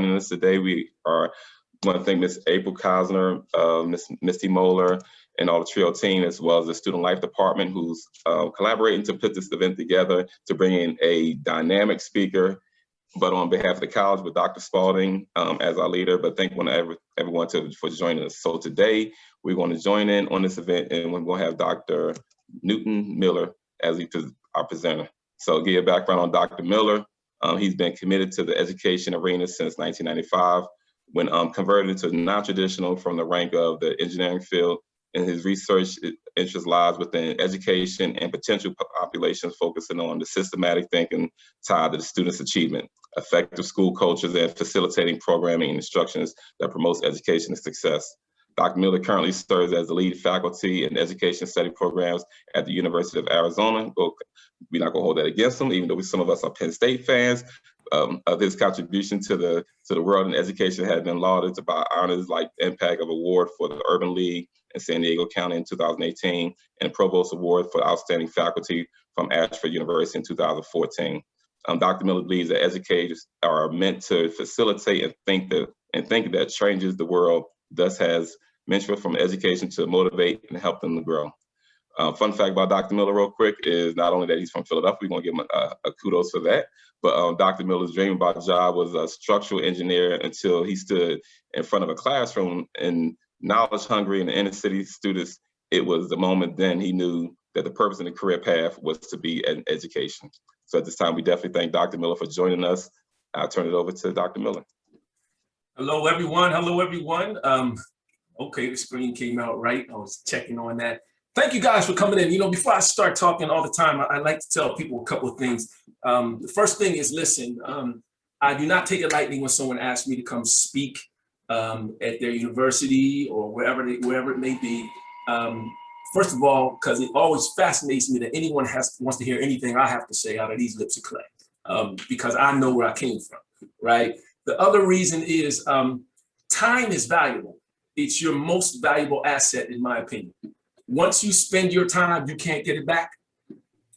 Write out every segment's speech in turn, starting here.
joining us today. We want to thank Ms. April Kosner, Ms. Misty Moeller, and all the TRIO team, as well as the Student Life Department, who's collaborating to put this event together to bring in a dynamic speaker, but on behalf of the college with Dr. Spalding as our leader. But thank everyone for joining us. So today, we're going to join in on this event, and we're going to have Dr. Newton Miller as our presenter. So give you a background on Dr. Miller. He's been committed to the education arena since 1995, when converted into non-traditional from the rank of the engineering field. And his research interest lies within education and potential populations, focusing on the systematic thinking tied to the students' achievement, effective school cultures, and facilitating programming and instructions that promotes education and success. Dr. Miller currently serves as the lead faculty in education study programs at the University of Arizona. We're not gonna hold that against him, even though some of us are Penn State fans. Of his contribution to the world in education has been lauded by honors like the Impact of Award for the Urban League in San Diego County in 2018, and Provost Award for Outstanding Faculty from Ashford University in 2014. Dr. Miller believes that educators are meant to facilitate and think that changes the world, thus has mentor from education to motivate and help them to grow. Fun fact about Dr. Miller real quick is not only that he's from Philadelphia, we're gonna give him a kudos for that, but Dr. Miller's dream about job was a structural engineer until he stood in front of a classroom and knowledge hungry and inner city students. It was the moment then he knew that the purpose in the career path was to be an education. So at this time, we definitely thank Dr. Miller for joining us. I'll turn it over to Dr. Miller. Hello, everyone. Hello, everyone. Okay, the screen came out right. I was checking on that. Thank you guys for coming in. You know, before I start talking all the time, I like to tell people a couple of things. The first thing is, listen, I do not take it lightly when someone asks me to come speak at their university or wherever it may be. First of all, because it always fascinates me that anyone wants to hear anything I have to say out of these lips of clay, because I know where I came from, right? The other reason is time is valuable. It's your most valuable asset, in my opinion. Once you spend your time, you can't get it back.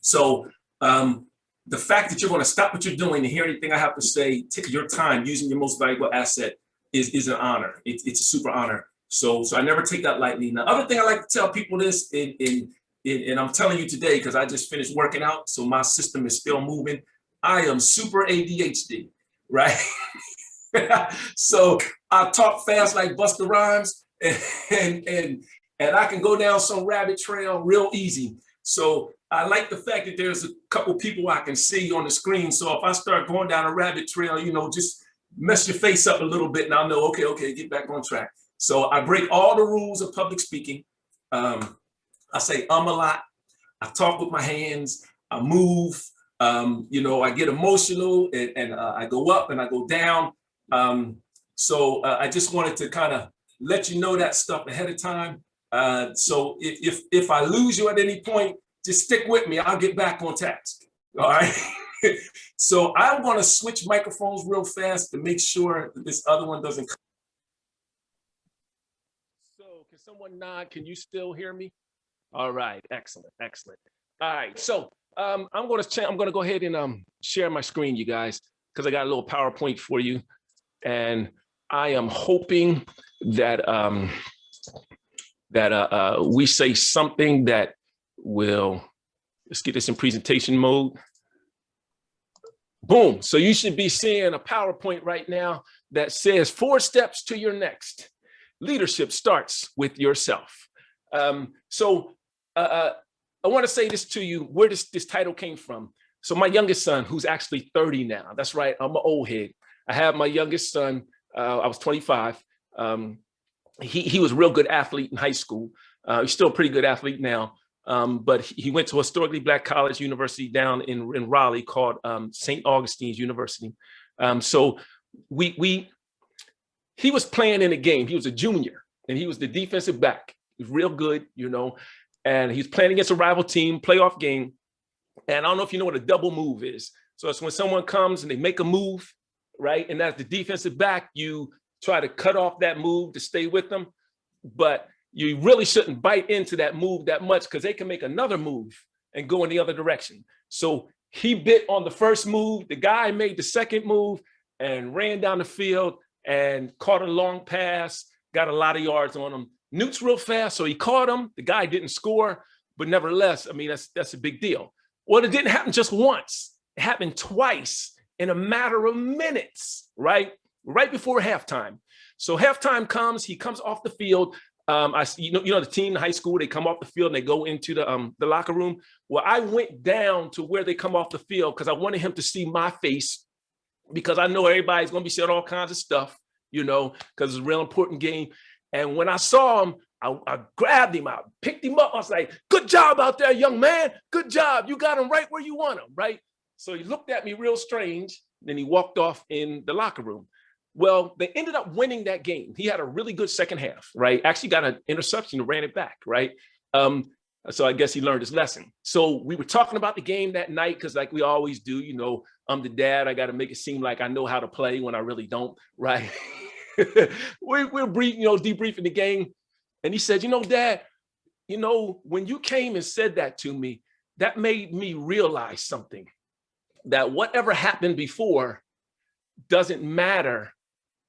So the fact that you're going to stop what you're doing to hear anything I have to say, take your time using your most valuable asset is an honor. It's a super honor. So I never take that lightly. Now, other thing I like to tell people this, and I'm telling you today because I just finished working out, so my system is still moving. I am super ADHD, right? So I talk fast like Busta Rhymes, and I can go down some rabbit trail real easy. So I like the fact that there's a couple people I can see on the screen. So if I start going down a rabbit trail, you know, just mess your face up a little bit and I'll know, okay, get back on track. So I break all the rules of public speaking. I say a lot. I talk with my hands. I move. You know, I get emotional and I go up and I go down. So I just wanted to kind of let you know that stuff ahead of time. So if I lose you at any point, just stick with me. I'll get back on task. All right. So I'm going to switch microphones real fast to make sure that this other one doesn't come. So can someone nod? Can you still hear me? All right. Excellent. Excellent. All right. So I'm going to go ahead and share my screen, you guys, because I got a little PowerPoint for you. And I am hoping that we say something that will, let's get this in presentation mode. Boom. So you should be seeing a PowerPoint right now that says 4 steps to your next. Leadership starts with yourself. I want to say this to you, where this title came from. So my youngest son, who's actually 30 now, that's right, I'm an old head. I have my youngest son, I was 25. He was a real good athlete in high school. He's still a pretty good athlete now. But he went to a historically Black college university down in Raleigh called St. Augustine's University. So he was playing in a game. He was a junior and he was the defensive back. He was real good, you know, and he was playing against a rival team, playoff game. And I don't know if you know what a double move is. So it's when someone comes and they make a move, right? And as the defensive back, you try to cut off that move to stay with them. But you really shouldn't bite into that move that much because they can make another move and go in the other direction. So he bit on the first move. The guy made the second move. and ran down the field and caught a long pass, got a lot of yards on him. Newt's real fast, so he caught him. The guy didn't score, but nevertheless, I mean, that's a big deal. Well, it didn't happen just once. It happened twice in a matter of minutes, right? Right before halftime. So halftime comes, he comes off the field. You know the team in high school, they come off the field and they go into the locker room. Well, I went down to where they come off the field because I wanted him to see my face, because I know everybody's going to be saying all kinds of stuff, you know, because it's a real important game. And when I saw him, I grabbed him, I picked him up. I was like, good job out there, young man. Good job. You got him right where you want him, right? So he looked at me real strange. Then he walked off in the locker room. Well, they ended up winning that game. He had a really good second half, right? Actually got an interception and ran it back, right? So I guess he learned his lesson. So we were talking about the game that night because like we always do, you know, I'm the dad. I got to make it seem like I know how to play when I really don't, right? we're debriefing the game. And he said, you know, Dad, you know, when you came and said that to me, that made me realize something, that whatever happened before doesn't matter.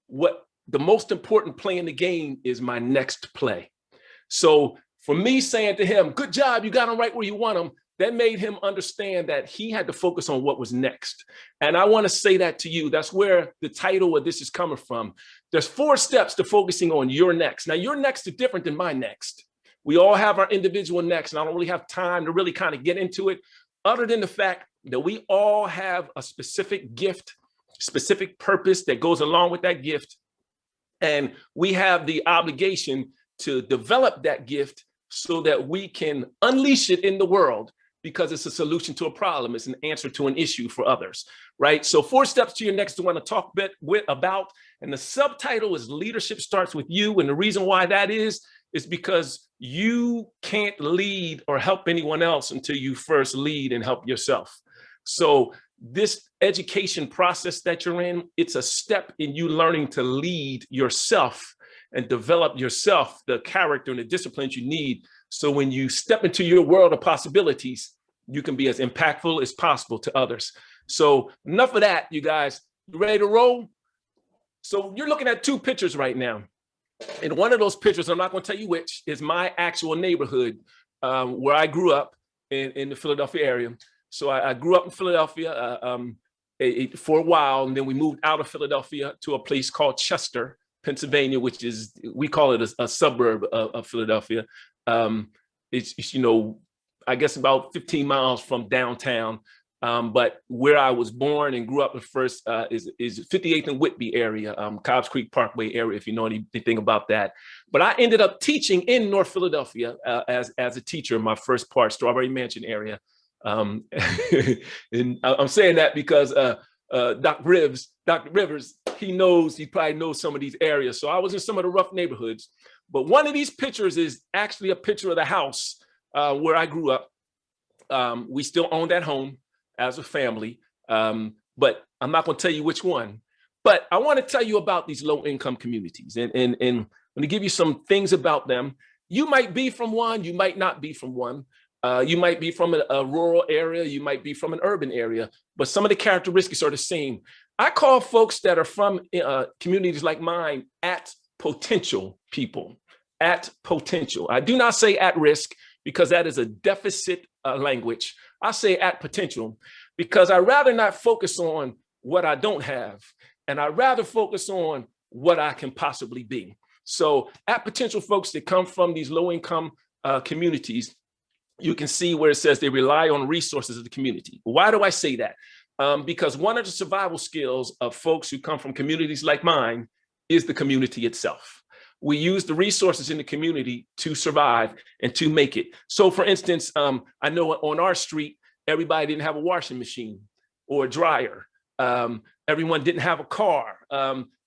What the most important play in the game is my next play. So for me saying to him, good job, you got him right where you want him, that made him understand that he had to focus on what was next. And I want to say that to you. That's where the title of this is coming from. There's 4 steps to focusing on your next. Now, your next is different than my next. We all have our individual next, and I don't really have time to really kind of get into it, other than the fact that we all have a specific gift, specific purpose that goes along with that gift. And we have the obligation to develop that gift so that we can unleash it in the world, because it's a solution to a problem. It's an answer to an issue for others, right? So 4 steps to your next I want to talk a bit about, and the subtitle is Leadership Starts With You. And the reason why that is because you can't lead or help anyone else until you first lead and help yourself. So this education process that you're in, it's a step in you learning to lead yourself and develop yourself, the character and the disciplines you need. So when you step into your world of possibilities, you can be as impactful as possible to others. So enough of that, you guys. You ready to roll? So you're looking at 2 pictures right now. And one of those pictures, I'm not going to tell you which, is my actual neighborhood where I grew up in the Philadelphia area. So I grew up in Philadelphia for a while, and then we moved out of Philadelphia to a place called Chester, Pennsylvania, which is, we call it a suburb of Philadelphia. It's, you know, I guess about 15 miles from downtown. But where I was born and grew up at first is 58th and Whitby area, Cobbs Creek Parkway area, if you know anything about that. But I ended up teaching in North Philadelphia as a teacher in my first part, Strawberry Mansion area. And I'm saying that because Dr. Rivers, he probably knows some of these areas. So I was in some of the rough neighborhoods. But one of these pictures is actually a picture of the house where I grew up. We still own that home as a family, but I'm not going to tell you which one. But I want to tell you about these low-income communities, and I'm going to give you some things about them. You might be from one, you might not be from one. You might be from a rural area, you might be from an urban area, but some of the characteristics are the same. I call folks that are from communities like mine at potential people, at potential. I do not say at risk, because that is a deficit language. I say at potential, because I'd rather not focus on what I don't have, and I'd rather focus on what I can possibly be. So at potential folks that come from these low-income communities, you can see where it says they rely on resources of the community. Why do I say that? Because one of the survival skills of folks who come from communities like mine is the community itself. We use the resources in the community to survive and to make it. So for instance, I know on our street, everybody didn't have a washing machine or a dryer. Everyone didn't have a car.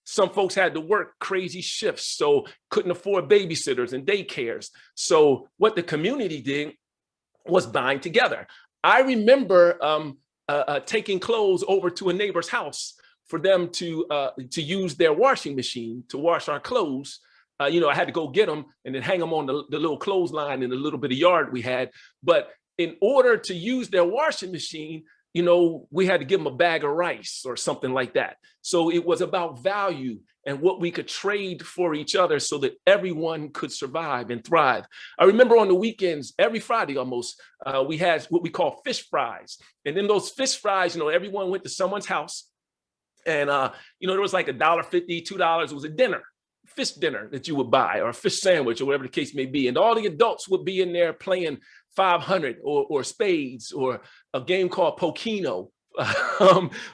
Some folks had to work crazy shifts, so couldn't afford babysitters and daycares. So what the community did was bind together. I remember taking clothes over to a neighbor's house for them to use their washing machine to wash our clothes. I had to go get them and then hang them on the little clothesline in the little bit of yard we had. But in order to use their washing machine, you know, we had to give them a bag of rice or something like that. So it was about value and what we could trade for each other so that everyone could survive and thrive. I remember on the weekends, every Friday almost, we had what we call fish fries. And then those fish fries, you know, everyone went to someone's house and, you know, there was like $1.50, $2. It was a dinner, fish dinner that you would buy, or a fish sandwich, or whatever the case may be. And all the adults would be in there playing 500 or spades, or a game called Pokino,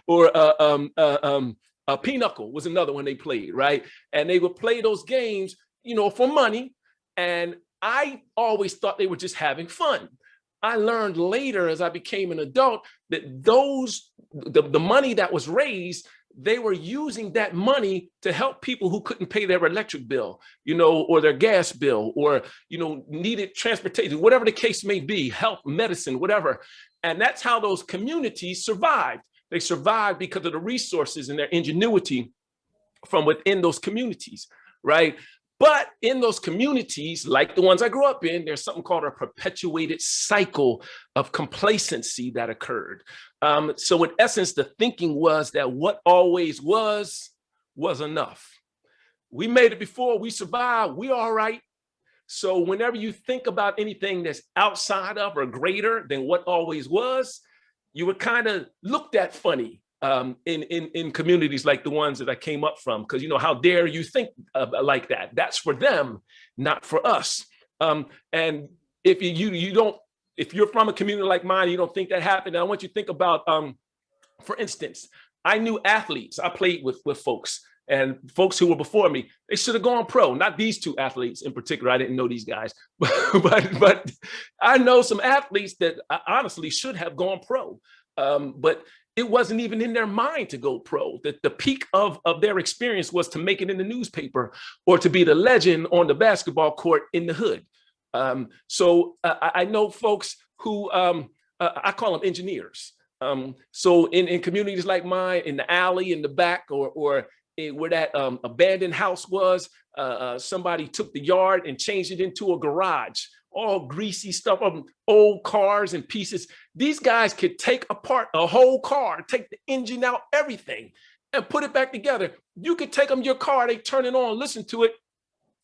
or Pinochle was another one they played, right? And they would play those games, you know, for money. And I always thought they were just having fun. I learned later as I became an adult that the money that was raised, they were using that money to help people who couldn't pay their electric bill, you know, or their gas bill, or, you know, needed transportation, whatever the case may be, health, medicine, whatever. And that's how those communities survived. They survived because of the resources and their ingenuity from within those communities, right? But in those communities, like the ones I grew up in, there's something called a perpetuated cycle of complacency that occurred. So in essence, the thinking was that what always was enough. We made it before, we survived, we all right. So whenever you think about anything that's outside of or greater than what always was, you were kind of looked at funny in communities like the ones that I came up from, because, you know, how dare you think like that? That's for them, not for us. And if you don't, if you're from a community like mine, you don't think that happened. I want you to think about, for instance, I knew athletes. I played with folks, and folks who were before me, they should have gone pro. Not these two athletes in particular. I didn't know these guys, but I know some athletes that honestly should have gone pro. But it wasn't even in their mind to go pro. The peak of their experience was to make it in the newspaper or to be the legend on the basketball court in the hood. So I know folks who, I call them engineers. So in communities like mine, in the alley, in the back, or where that abandoned house was, somebody took the yard and changed it into a garage, all greasy stuff, old cars and pieces. These guys could take apart a whole car, take the engine out, everything, and put it back together. You could take them your car, they turn it on, listen to it,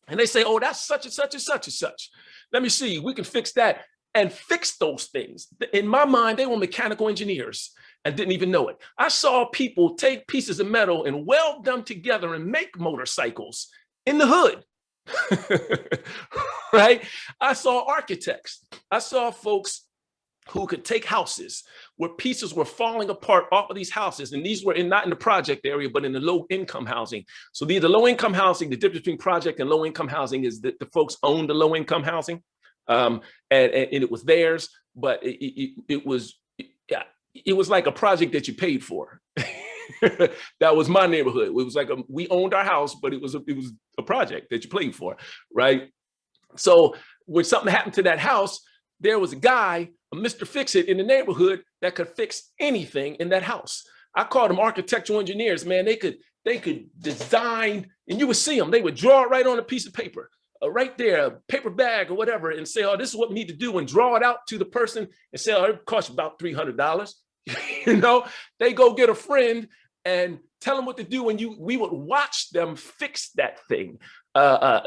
and they say, oh, that's such and such and such and such. Let me see, we can fix that, and fix those things. In my mind, they were mechanical engineers and didn't even know it. I saw people take pieces of metal and weld them together and make motorcycles in the hood. Right? I saw architects. I saw folks who could take houses where pieces were falling apart off of these houses. And these were not in the project area, but in the low income housing. So the low income housing, the difference between project and low income housing is that the folks owned the low income housing, and it was theirs, but it was like a project that you paid for. That was my neighborhood. It was like we owned our house, but it was a project that you paid for, right? So when something happened to that house, there was a guy, a Mr. Fix-It in the neighborhood that could fix anything in that house. I called them architectural engineers, man. They could design, and you would see them. They would draw it right on a piece of paper, right there, a paper bag or whatever, and say, oh, this is what we need to do, and draw it out to the person and say, oh, it costs about $300. You know, they go get a friend and tell them what to do, and we would watch them fix that thing.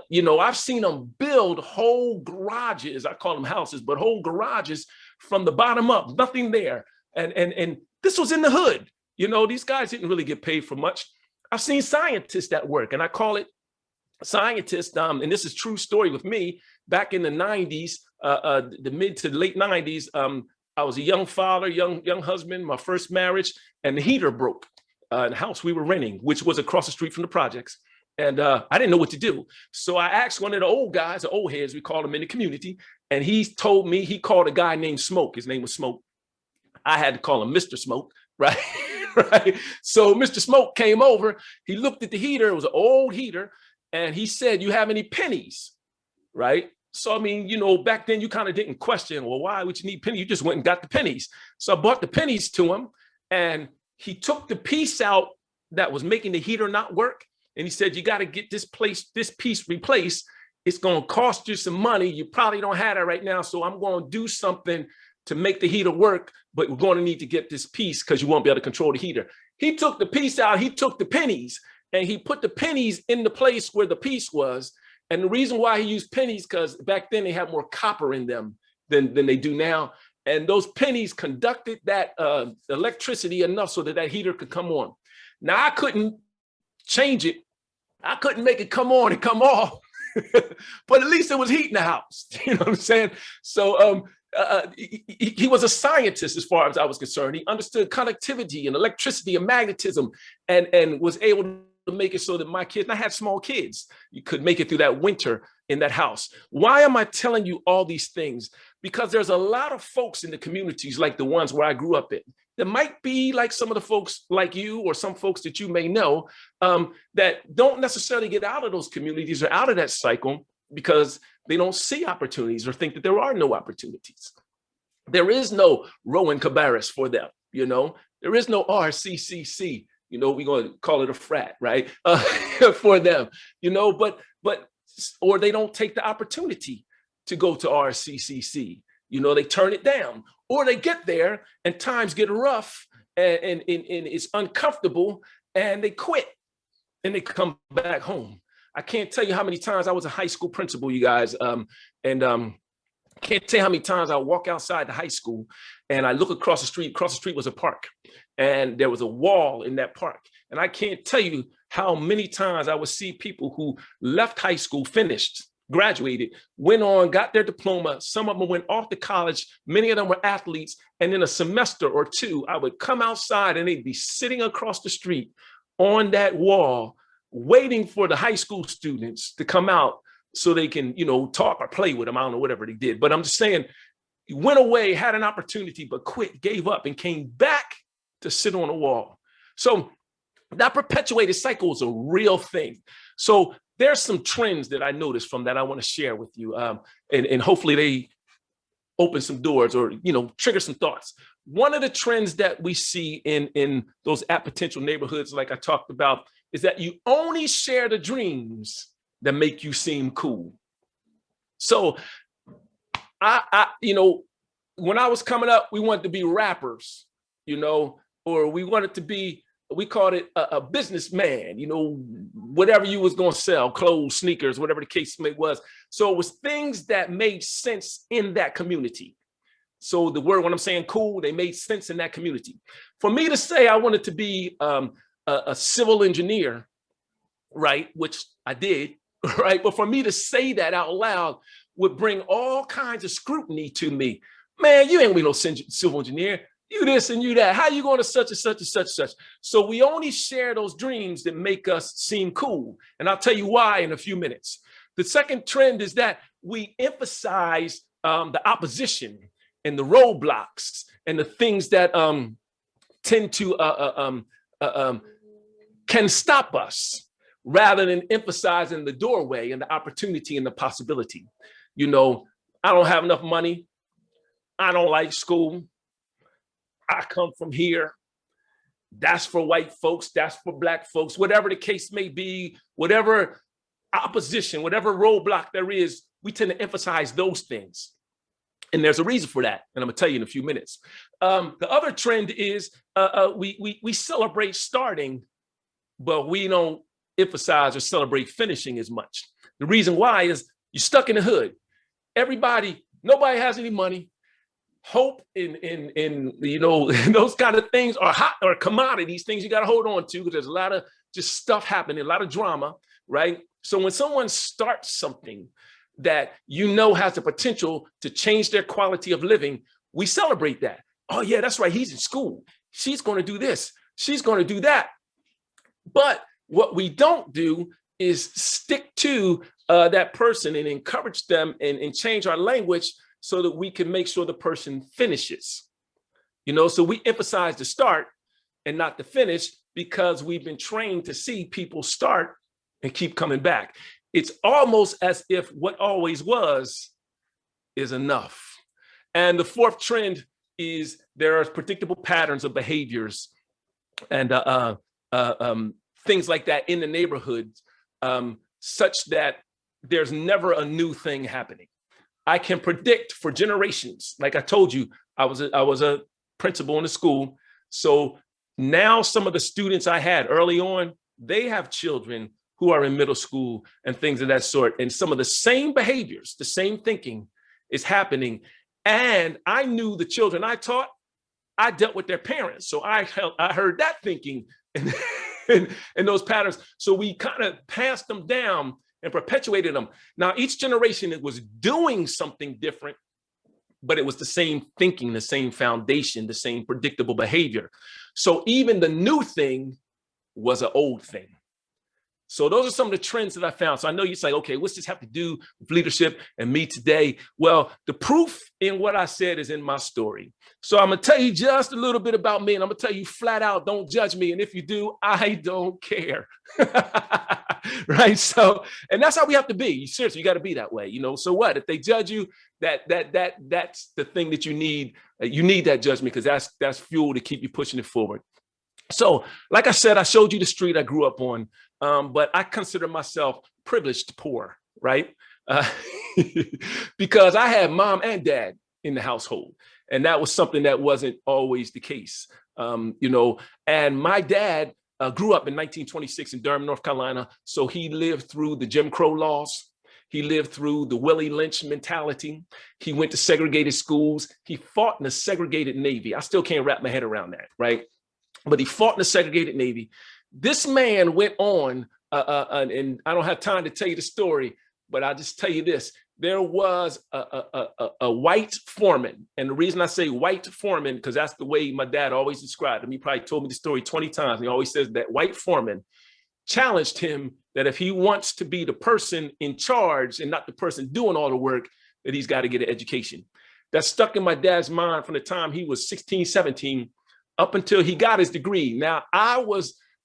You know, I've seen them build whole garages. I call them houses, but whole garages from the bottom up, nothing there. And this was in the hood. You know, these guys didn't really get paid for much. I've seen scientists at work, and I call it scientists. And this is a true story with me. Back in the 90s, the mid to late 90s, I was a young father, young husband, my first marriage, and the heater broke in the house we were renting, which was across the street from the projects. And I didn't know what to do. So I asked one of the old guys, the old heads, we call them in the community, and he told me, he called a guy named Smoke. His name was Smoke. I had to call him Mr. Smoke, right? Right. So Mr. Smoke came over, he looked at the heater, it was an old heater, and he said, you have any pennies, right? So, I mean, you know, back then you kind of didn't question, well, why would you need pennies? You just went and got the pennies. So I bought the pennies to him, and he took the piece out that was making the heater not work. And he said, you got to get this piece replaced. It's going to cost you some money. You probably don't have it right now. So I'm going to do something to make the heater work, but we're going to need to get this piece because you won't be able to control the heater. He took the piece out, he took the pennies, and he put the pennies in the place where the piece was. And the reason why he used pennies, because back then they had more copper in them than they do now. And those pennies conducted that electricity enough so that that heater could come on. Now, I couldn't change it. I couldn't make it come on and come off, but at least it was heat in the house. You know what I'm saying? So he was a scientist as far as I was concerned. He understood conductivity and electricity and magnetism, and was able to make it so that my kids, and I had small kids, you could make it through that winter in that house. Why am I telling you all these things? Because there's a lot of folks in the communities like the ones where I grew up in that might be like some of the folks like you or some folks that you may know that don't necessarily get out of those communities or out of that cycle because they don't see opportunities or think that there are no opportunities. There is no Rowan-Cabarrus for them, you know. There is no RCCC, you know, we're going to call it a frat, right? For them, you know, but or they don't take the opportunity to go to RCCC. You know, they turn it down, or they get there and times get rough and it's uncomfortable and they quit and they come back home. I can't tell you how many times I was a high school principal, you guys, can't tell you how many times I walk outside the high school and I look across the street. Across the street was a park, and there was a wall in that park. And I can't tell you how many times I would see people who left high school, finished, graduated, went on, got their diploma. Some of them went off to college. Many of them were athletes. And in a semester or two, I would come outside and they'd be sitting across the street on that wall, waiting for the high school students to come out so they can, you know, talk or play with them. I don't know, whatever they did. But I'm just saying, went away, had an opportunity, but quit, gave up, and came back to sit on a wall. So that perpetuated cycle is a real thing. So there's some trends that I noticed from that I want to share with you. And hopefully they open some doors or, you know, trigger some thoughts. One of the trends that we see in those at potential neighborhoods, like I talked about, is that you only share the dreams that make you seem cool. So I you know, when I was coming up, we wanted to be rappers, you know, or we wanted to be, we called it a businessman, you know, whatever you was going to sell, clothes, sneakers, whatever the case was. So it was things that made sense in that community. So the word, when I'm saying cool, they made sense in that community. For me to say I wanted to be a civil engineer, right, which I did, right? But for me to say that out loud would bring all kinds of scrutiny to me. Man, you ain't gonna be no civil engineer. You this and you that. How you going to such and such and such and such? So we only share those dreams that make us seem cool. And I'll tell you why in a few minutes. The second trend is that we emphasize the opposition and the roadblocks and the things that tend to can stop us, rather than emphasizing the doorway and the opportunity and the possibility. You know, I don't have enough money. I don't like school. I come from here. That's for white folks. That's for black folks. Whatever the case may be, whatever opposition, whatever roadblock there is, we tend to emphasize those things. And there's a reason for that. And I'm gonna tell you in a few minutes. The other trend is we celebrate starting, but we don't emphasize or celebrate finishing as much. The reason why is you're stuck in the hood. Nobody has any money. Hope in you know, those kind of things are hot, or commodities, things you got to hold on to, because there's a lot of just stuff happening, a lot of drama, right? So when someone starts something that you know has the potential to change their quality of living, we celebrate that. Oh yeah, that's right, he's in school. She's going to do this. She's going to do that. But what we don't do is stick to that person and encourage them and change our language so that we can make sure the person finishes. You know, so we emphasize the start and not the finish because we've been trained to see people start and keep coming back. It's almost as if what always was is enough. And the fourth trend is there are predictable patterns of behaviors and things like that in the neighborhood, such that there's never a new thing happening. I can predict for generations. Like I told you, I was a principal in the school. So now some of the students I had early on, they have children who are in middle school and things of that sort. And some of the same behaviors, the same thinking is happening. And I knew the children I taught, I dealt with their parents. So I heard that thinking and, and those patterns. So we kind of passed them down and perpetuated them. Now, each generation, it was doing something different, but it was the same thinking, the same foundation, the same predictable behavior. So even the new thing was an old thing. So those are some of the trends that I found. So I know you say, okay, what's this have to do with leadership and me today? Well, the proof in what I said is in my story. So I'm going to tell you just a little bit about me, and I'm going to tell you flat out, don't judge me. And if you do, I don't care. Right? So, and that's how we have to be. Seriously, you got to be that way. So what? If they judge you, that's the thing that you need. You need that judgment, because that's fuel to keep you pushing it forward. So, like I said, I showed you the street I grew up on, but I consider myself privileged poor, right? Because I had mom and dad in the household, and that was something that wasn't always the case, and my dad grew up in 1926 in Durham, North Carolina. So he lived through the Jim Crow laws. He lived through the Willie Lynch mentality. He went to segregated schools. He fought in the segregated Navy. I still can't wrap my head around that, right? But he fought in the segregated Navy. This man went on, and I don't have time to tell you the story, but I'll just tell you this. There was a white foreman. And the reason I say white foreman, because that's the way my dad always described him. He probably told me the story 20 times. And he always says that white foreman challenged him that if he wants to be the person in charge and not the person doing all the work, that he's got to get an education. That stuck in my dad's mind from the time he was 16, 17, up until he got his degree. Now,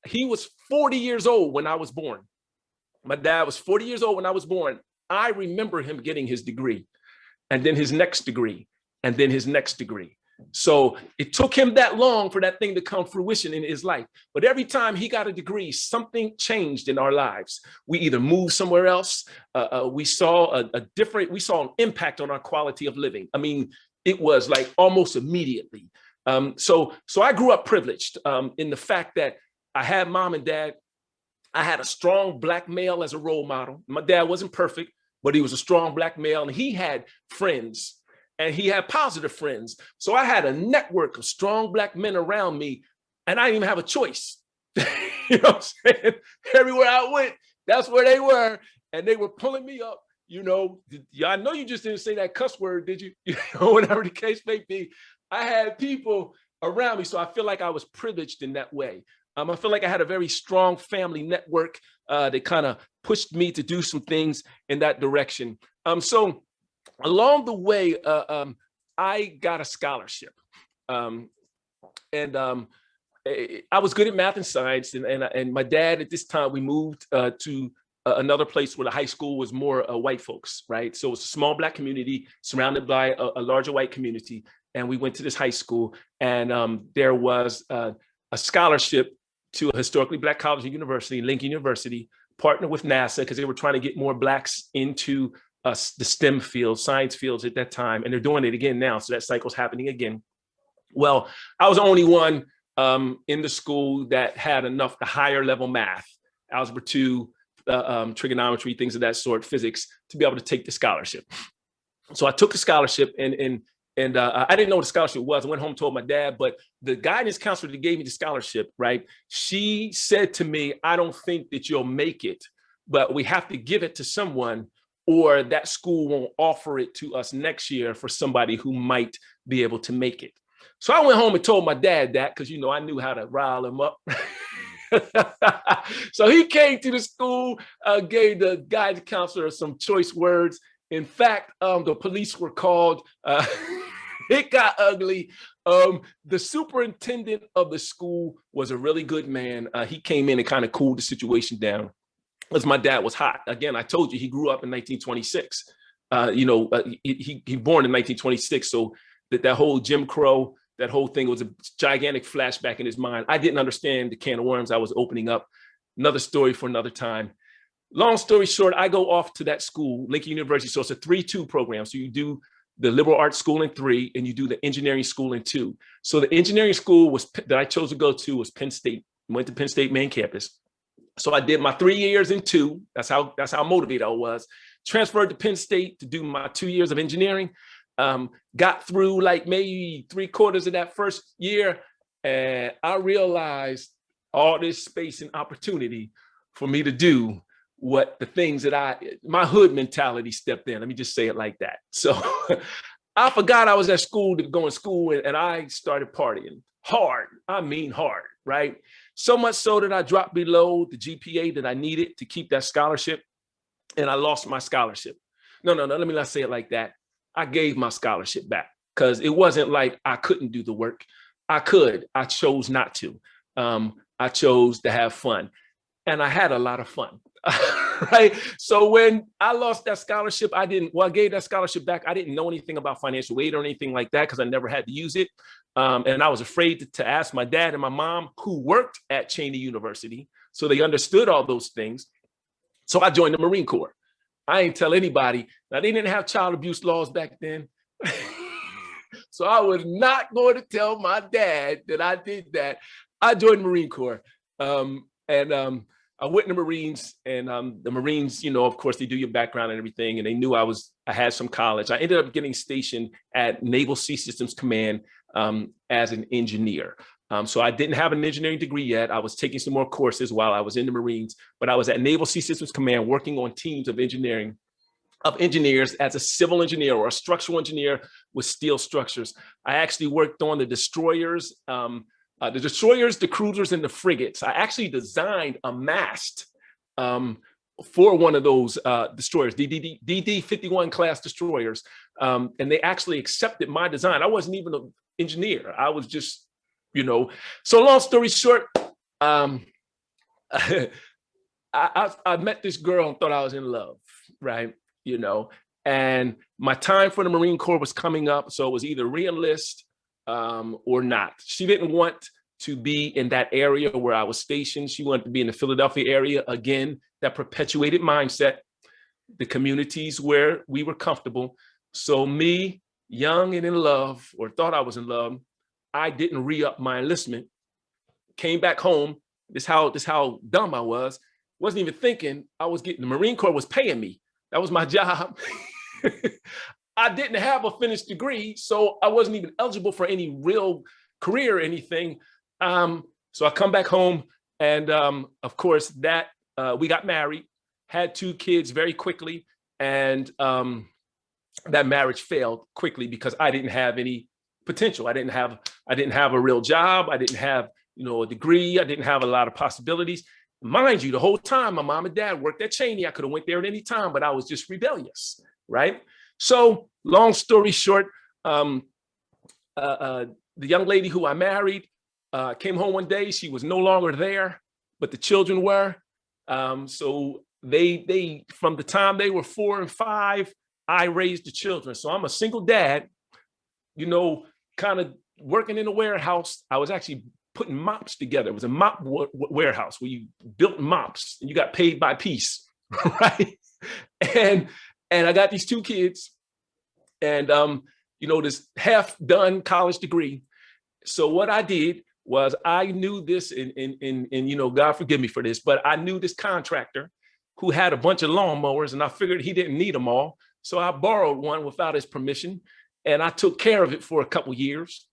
he was 40 years old when I was born. My dad was 40 years old when I was born. I remember him getting his degree, and then his next degree, and then his next degree. So it took him that long for that thing to come fruition in his life. But every time he got a degree, something changed in our lives. We either moved somewhere else. We saw we saw an impact on our quality of living. I mean, it was like almost immediately. So I grew up privileged in the fact that I had mom and dad. I had a strong Black male as a role model. My dad wasn't perfect, but he was a strong Black male, and he had friends, and he had positive friends. So I had a network of strong Black men around me, and I didn't even have a choice. You know what I'm saying? Everywhere I went, that's where they were, and they were pulling me up. I know you just didn't say that cuss word, did you? Whatever the case may be. I had people around me, so I feel like I was privileged in that way. I feel like I had a very strong family network that kind of pushed me to do some things in that direction. So along the way, I got a scholarship. I was good at math and science. And my dad, at this time, we moved to another place where the high school was more white folks, right? So it was a small Black community surrounded by a larger white community. And we went to this high school, and there was a scholarship to a historically Black college and university, Lincoln University, partnered with NASA because they were trying to get more Blacks into the STEM fields, science fields at that time. And they're doing it again now. So that cycle's happening again. Well, I was the only one in the school that had enough the higher level math, algebra 2, trigonometry, things of that sort, physics, to be able to take the scholarship. So I took the scholarship, and I didn't know what the scholarship was. I went home and told my dad, but the guidance counselor that gave me the scholarship, right, she said to me, I don't think that you'll make it, but we have to give it to someone, or that school won't offer it to us next year for somebody who might be able to make it. So I went home and told my dad that, because, I knew how to rile him up. So he came to the school, gave the guidance counselor some choice words. In fact, the police were called. It got ugly. The superintendent of the school was a really good man. He came in and kind of cooled the situation down, because my dad was hot. Again, I told you he grew up in 1926. He born in 1926. So that whole Jim Crow, that whole thing was a gigantic flashback in his mind. I didn't understand the can of worms I was opening up. Another story for another time. long story short, I go off to that school, Lincoln University. So it's a 3-2 program. So you do the liberal arts school in 3, and you do the engineering school in 2. So the engineering school that I chose to go to was Penn State. Went to Penn State main campus. So I did my 3 years in 2. That's how motivated I was. Transferred to Penn State to do my 2 years of engineering. Got through like maybe 3/4 of that first year, and I realized all this space and opportunity for me to do what the things that my hood mentality stepped in. Let me just say it like that. So I forgot I was at school to go to school, and I started partying hard. I mean hard, right? So much so that I dropped below the GPA that I needed to keep that scholarship, and I lost my scholarship. No, let me not say it like that. I gave my scholarship back, because it wasn't like I couldn't do the work. I could. I chose not to. I chose to have fun, and I had a lot of fun. Right. So when I lost that scholarship, I gave that scholarship back. I didn't know anything about financial aid or anything like that, because I never had to use it. And I was afraid to ask my dad and my mom, who worked at Cheney University, so they understood all those things. So I joined the Marine Corps. I ain't tell anybody. Now, they didn't have child abuse laws back then. So I was not going to tell my dad that I did that. I joined the Marine Corps. I went in the Marines, and the Marines, of course, they do your background and everything, and they knew I had some college. I ended up getting stationed at Naval Sea Systems Command as an engineer. So I didn't have an engineering degree yet. I was taking some more courses while I was in the Marines, but I was at Naval Sea Systems Command working on teams of engineers as a civil engineer or a structural engineer with steel structures. I actually worked on the destroyers, the cruisers, and the frigates. I actually designed a mast for one of those destroyers, DD-51 class destroyers, and they actually accepted my design. I wasn't even an engineer. I was just, So long story short, I met this girl and thought I was in love, right? And my time for the Marine Corps was coming up, so it was either re-enlist or not. She didn't want to be in that area where I was stationed. She wanted to be in the Philadelphia area. Again, that perpetuated mindset, the communities where we were comfortable. So me, young and in love, or thought I was in love, I didn't re-up my enlistment. Came back home. This how dumb I was. Wasn't even thinking the Marine Corps was paying me. That was my job. I didn't have a finished degree, so I wasn't even eligible for any real career or anything. So I come back home, and of course we got married, had 2 kids very quickly, and that marriage failed quickly because I didn't have any potential. I didn't have a real job. I didn't have a degree. I didn't have a lot of possibilities. Mind you, the whole time my mom and dad worked at Cheney. I could have went there at any time, but I was just rebellious, right? So long story short, the young lady who I married came home one day. She was no longer there, but the children were. So they from the time they were 4 and 5, I raised the children. So I'm a single dad, kind of working in a warehouse. I was actually putting mops together. It was a mop warehouse where you built mops and you got paid by piece, right? And I got these 2 kids, and this half done college degree. So what I did was I knew this, and God forgive me for this, but I knew this contractor who had a bunch of lawnmowers, and I figured he didn't need them all. So I borrowed one without his permission, and I took care of it for a couple years.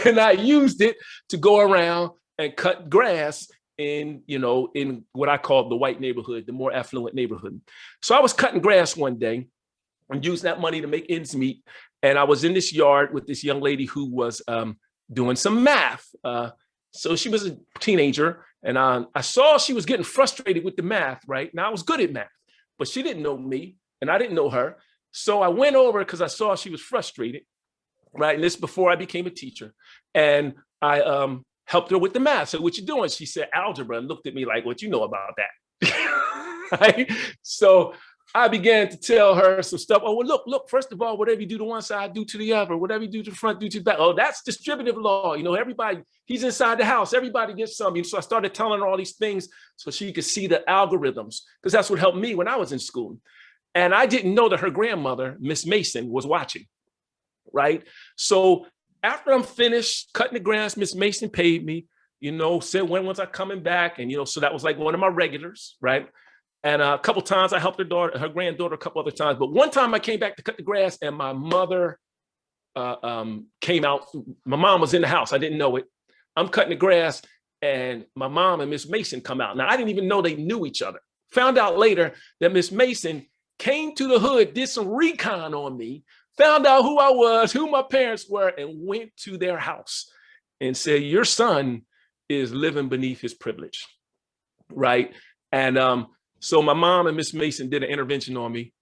And I used it to go around and cut grass in what I call the white neighborhood, the more affluent neighborhood. So I was cutting grass one day and used that money to make ends meet. And I was in this yard with this young lady who was doing some math. So she was a teenager, and I saw she was getting frustrated with the math, right? Now I was good at math, but she didn't know me and I didn't know her. So I went over because I saw she was frustrated, right? And this before I became a teacher. And I helped her with the math. So what you doing? She said algebra, and looked at me like, what you know about that? Right? So I began to tell her some stuff. Oh, well, look, first of all, whatever you do to one side, do to the other. Whatever you do to the front, do to the back. Oh, that's distributive law. You know, everybody, he's inside the house. Everybody gets something. So I started telling her all these things so she could see the algorithms, because that's what helped me when I was in school. And I didn't know that her grandmother, Miss Mason, was watching, right? So after I'm finished cutting the grass, Miss Mason paid me, you know, said when was I coming back? And, you know, so that was like one of my regulars, right? And a couple times I helped her daughter, her granddaughter, a couple other times. But one time I came back to cut the grass, and my mother came out. My mom was in the house. I didn't know it. I'm cutting the grass, and my mom and Miss Mason come out. Now, I didn't even know they knew each other. Found out later that Miss Mason came to the hood, did some recon on me, found out who I was, who my parents were, and went to their house and said, your son is living beneath his privilege, right? And so my mom and Miss Mason did an intervention on me.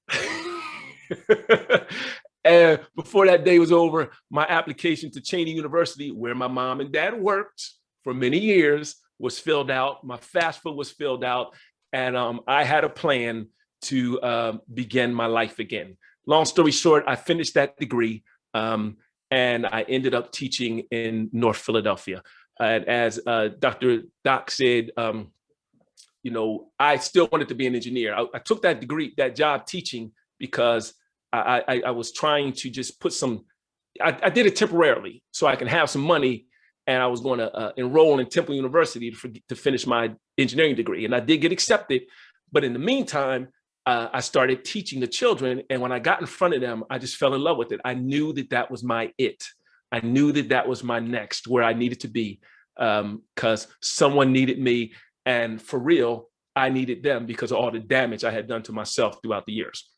And before that day was over, my application to Cheney University, where my mom and dad worked for many years, was filled out. My FAFSA was filled out. And I had a plan to begin my life again. Long story short, I finished that degree, and I ended up teaching in North Philadelphia. And as Dr. Doc said, you know, I still wanted to be an engineer. I took that degree, that job teaching, because I was trying to just put some, I did it temporarily so I can have some money, and I was going to enroll in Temple University to finish my engineering degree. And I did get accepted, but in the meantime, I started teaching the children. And when I got in front of them, I just fell in love with it. I knew that that was my it. I knew that that was my next, where I needed to be, because someone needed me. And for real, I needed them because of all the damage I had done to myself throughout the years.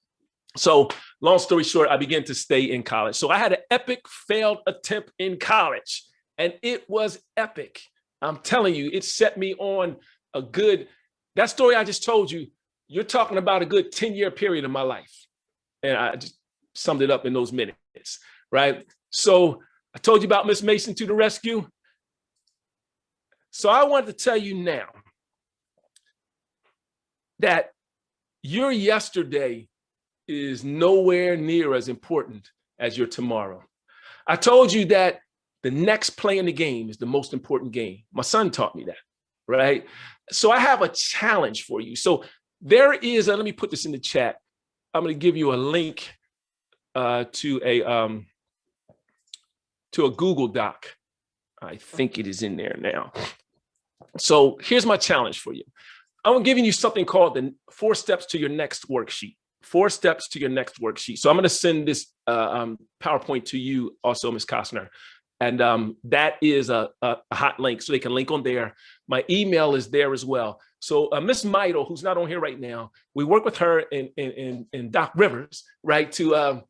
So long story short, I began to stay in college. So I had an epic failed attempt in college, and it was epic. I'm telling you, it set me on a good, that story I just told you, you're talking about a good 10-year period of my life. And I just summed it up in those minutes, right? So I told you about Miss Mason to the rescue. So I want to tell you now that your yesterday is nowhere near as important as your tomorrow. I told you that the next play in the game is the most important game. My son taught me that, right? So I have a challenge for you. So there is, let me put this in the chat. I'm going to give you a link to a Google Doc. I think it is in there now. So here's my challenge for you. I'm giving you something called the 4 steps to your next worksheet. 4 steps to your next worksheet. So I'm going to send this PowerPoint to you also, Ms. Costner. And that is a hot link, so they can link on there. My email is there as well. So Ms. Meidel, who's not on here right now, we work with her in Doc Rivers, right, to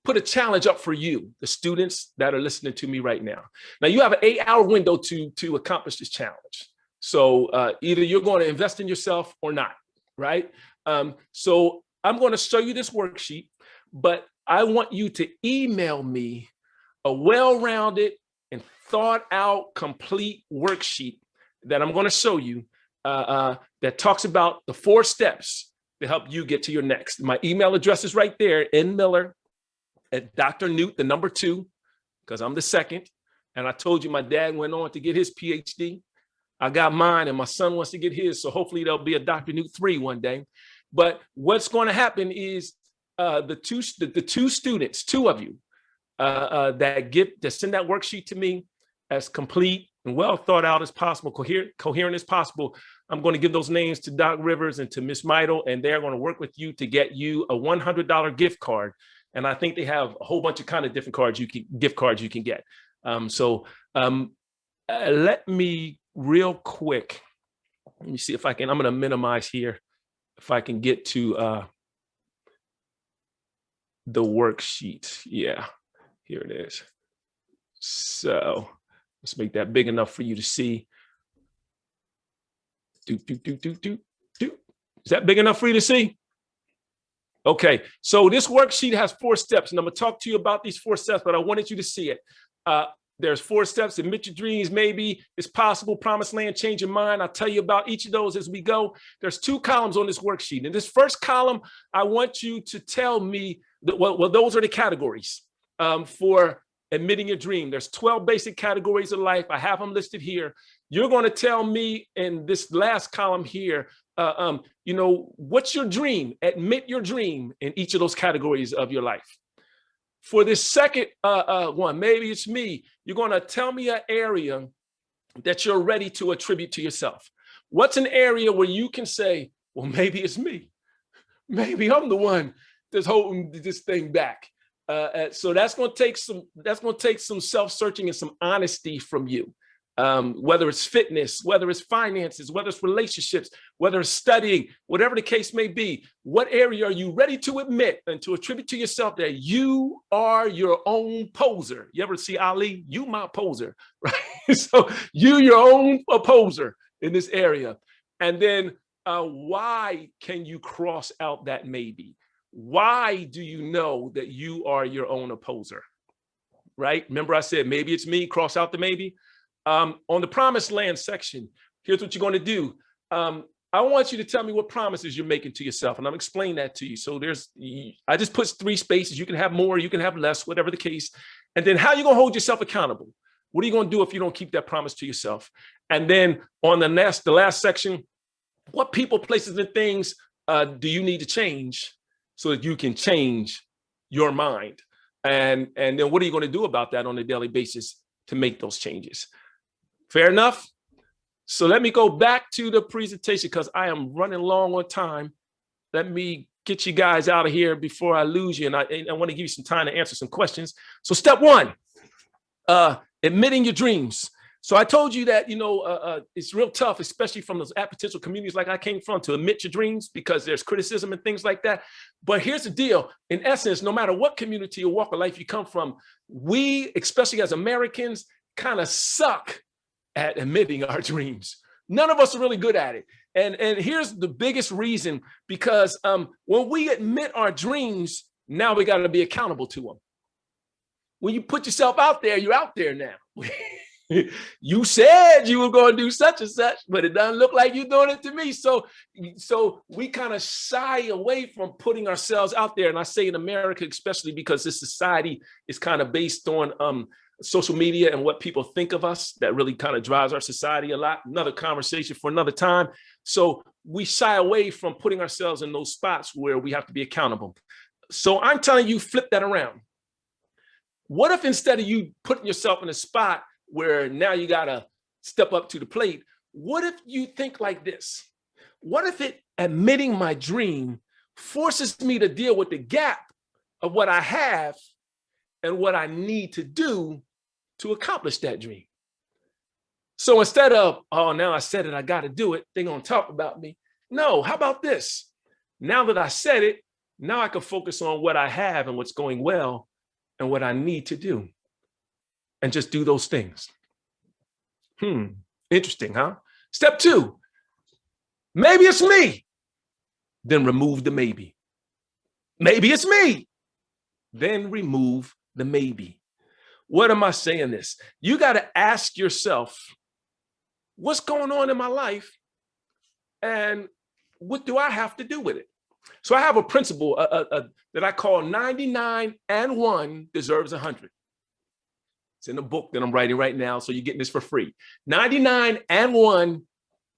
put a challenge up for you, the students that are listening to me right now. Now, you have an 8-hour window to accomplish this challenge. So either you're going to invest in yourself or not, right? So I'm going to show you this worksheet, but I want you to email me a well-rounded and thought out complete worksheet that I'm going to show you that talks about the 4 steps to help you get to your next. My email address is right there, nmiller@Dr. Newt, the number 2, because I'm the second. And I told you my dad went on to get his PhD. I got mine, and my son wants to get his. So hopefully there'll be a Dr. Newt 3 one day. But what's going to happen is the two students, 2 of you, that send that worksheet to me as complete and well thought out as possible, coherent as possible. I'm going to give those names to Doc Rivers and to Miss Meidel, and they're going to work with you to get you a $100 gift card. And I think they have a whole bunch of kind of different gift cards you can get. Let me real quick, let me see if I can, I'm going to minimize here. If I can get to the worksheet. Yeah, here it is. So let's make that big enough for you to see. Is that big enough for you to see? Okay, so this worksheet has 4 steps, and I'm going to talk to you about these 4 steps, but I wanted you to see it. There's 4 steps. Admit your dreams. Maybe it's possible. Promised land. Change your mind. I'll tell you about each of those as we go. There's 2 columns on this worksheet. In this first column, I want you to tell me that, well, those are the categories for admitting your dream. There's 12 basic categories of life. I have them listed here. You're going to tell me in this last column here, what's your dream? Admit your dream in each of those categories of your life. For this second one, maybe it's me, you're going to tell me an area that you're ready to attribute to yourself. What's an area where you can say, well, maybe it's me. Maybe I'm the one that's holding this thing back. So that's going to take some self-searching and some honesty from you. Whether it's fitness, whether it's finances, whether it's relationships, whether it's studying, whatever the case may be, what area are you ready to admit and to attribute to yourself that you are your own poser? You ever see Ali? You my poser, right? So you your own opposer in this area. And then why can you cross out that maybe? Why do you know that you are your own opposer, right? Remember I said, maybe it's me, cross out the maybe. On the promised land section, here's what you're going to do. I want you to tell me what promises you're making to yourself, and I'm explaining that to you. So I just put 3 spaces. You can have more, you can have less, whatever the case. And then how are you going to hold yourself accountable? What are you going to do if you don't keep that promise to yourself? And then on the last section, what people, places, and things do you need to change so that you can change your mind? And then what are you going to do about that on a daily basis to make those changes? Fair enough? So let me go back to the presentation because I am running long on time. Let me get you guys out of here before I lose you. And I want to give you some time to answer some questions. So step 1, admitting your dreams. So I told you that, it's real tough, especially from those potential communities like I came from, to admit your dreams because there's criticism and things like that. But here's the deal. In essence, no matter what community or walk of life you come from, we, especially as Americans, kind of suck at admitting our dreams. None of us are really good at it. And here's the biggest reason, because when we admit our dreams, now we got to be accountable to them. When you put yourself out there, you're out there now. You said you were going to do such and such, but it doesn't look like you're doing it to me. So we kind of shy away from putting ourselves out there. And I say in America, especially because this society is kind of based on social media and what people think of us, that really kind of drives our society a lot. Another conversation for another time. So we shy away from putting ourselves in those spots where we have to be accountable. So I'm telling you, flip that around. What if instead of you putting yourself in a spot where now you got to step up to the plate, what if you think like this? What if admitting my dream forces me to deal with the gap of what I have and what I need to do to accomplish that dream? So instead of, oh, now I said it, I got to do it, they're going to talk about me. No, how about this? Now that I said it, now I can focus on what I have and what's going well and what I need to do and just do those things. Interesting, huh? Step 2, maybe it's me. Then remove the maybe. Maybe it's me. Then remove the maybe. What am I saying this? You got to ask yourself, what's going on in my life and what do I have to do with it? So I have a principle that I call 99 and 1 deserves 100. It's in the book that I'm writing right now, so you're getting this for free. 99 and 1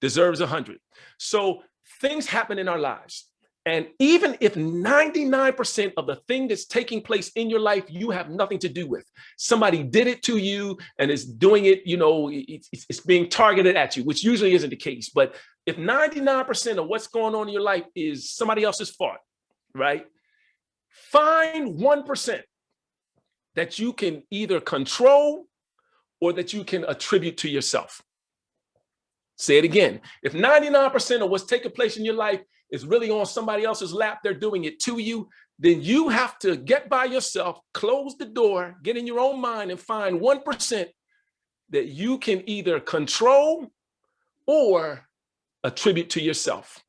deserves 100. So things happen in our lives. And even if 99% of the thing that's taking place in your life, you have nothing to do with, somebody did it to you and is doing it, it's being targeted at you, which usually isn't the case. But if 99% of what's going on in your life is somebody else's fault, right? Find 1% that you can either control or that you can attribute to yourself. Say it again. If 99% of what's taking place in your life is really on somebody else's lap, they're doing it to you, then you have to get by yourself, close the door, get in your own mind and find 1% that you can either control or attribute to yourself.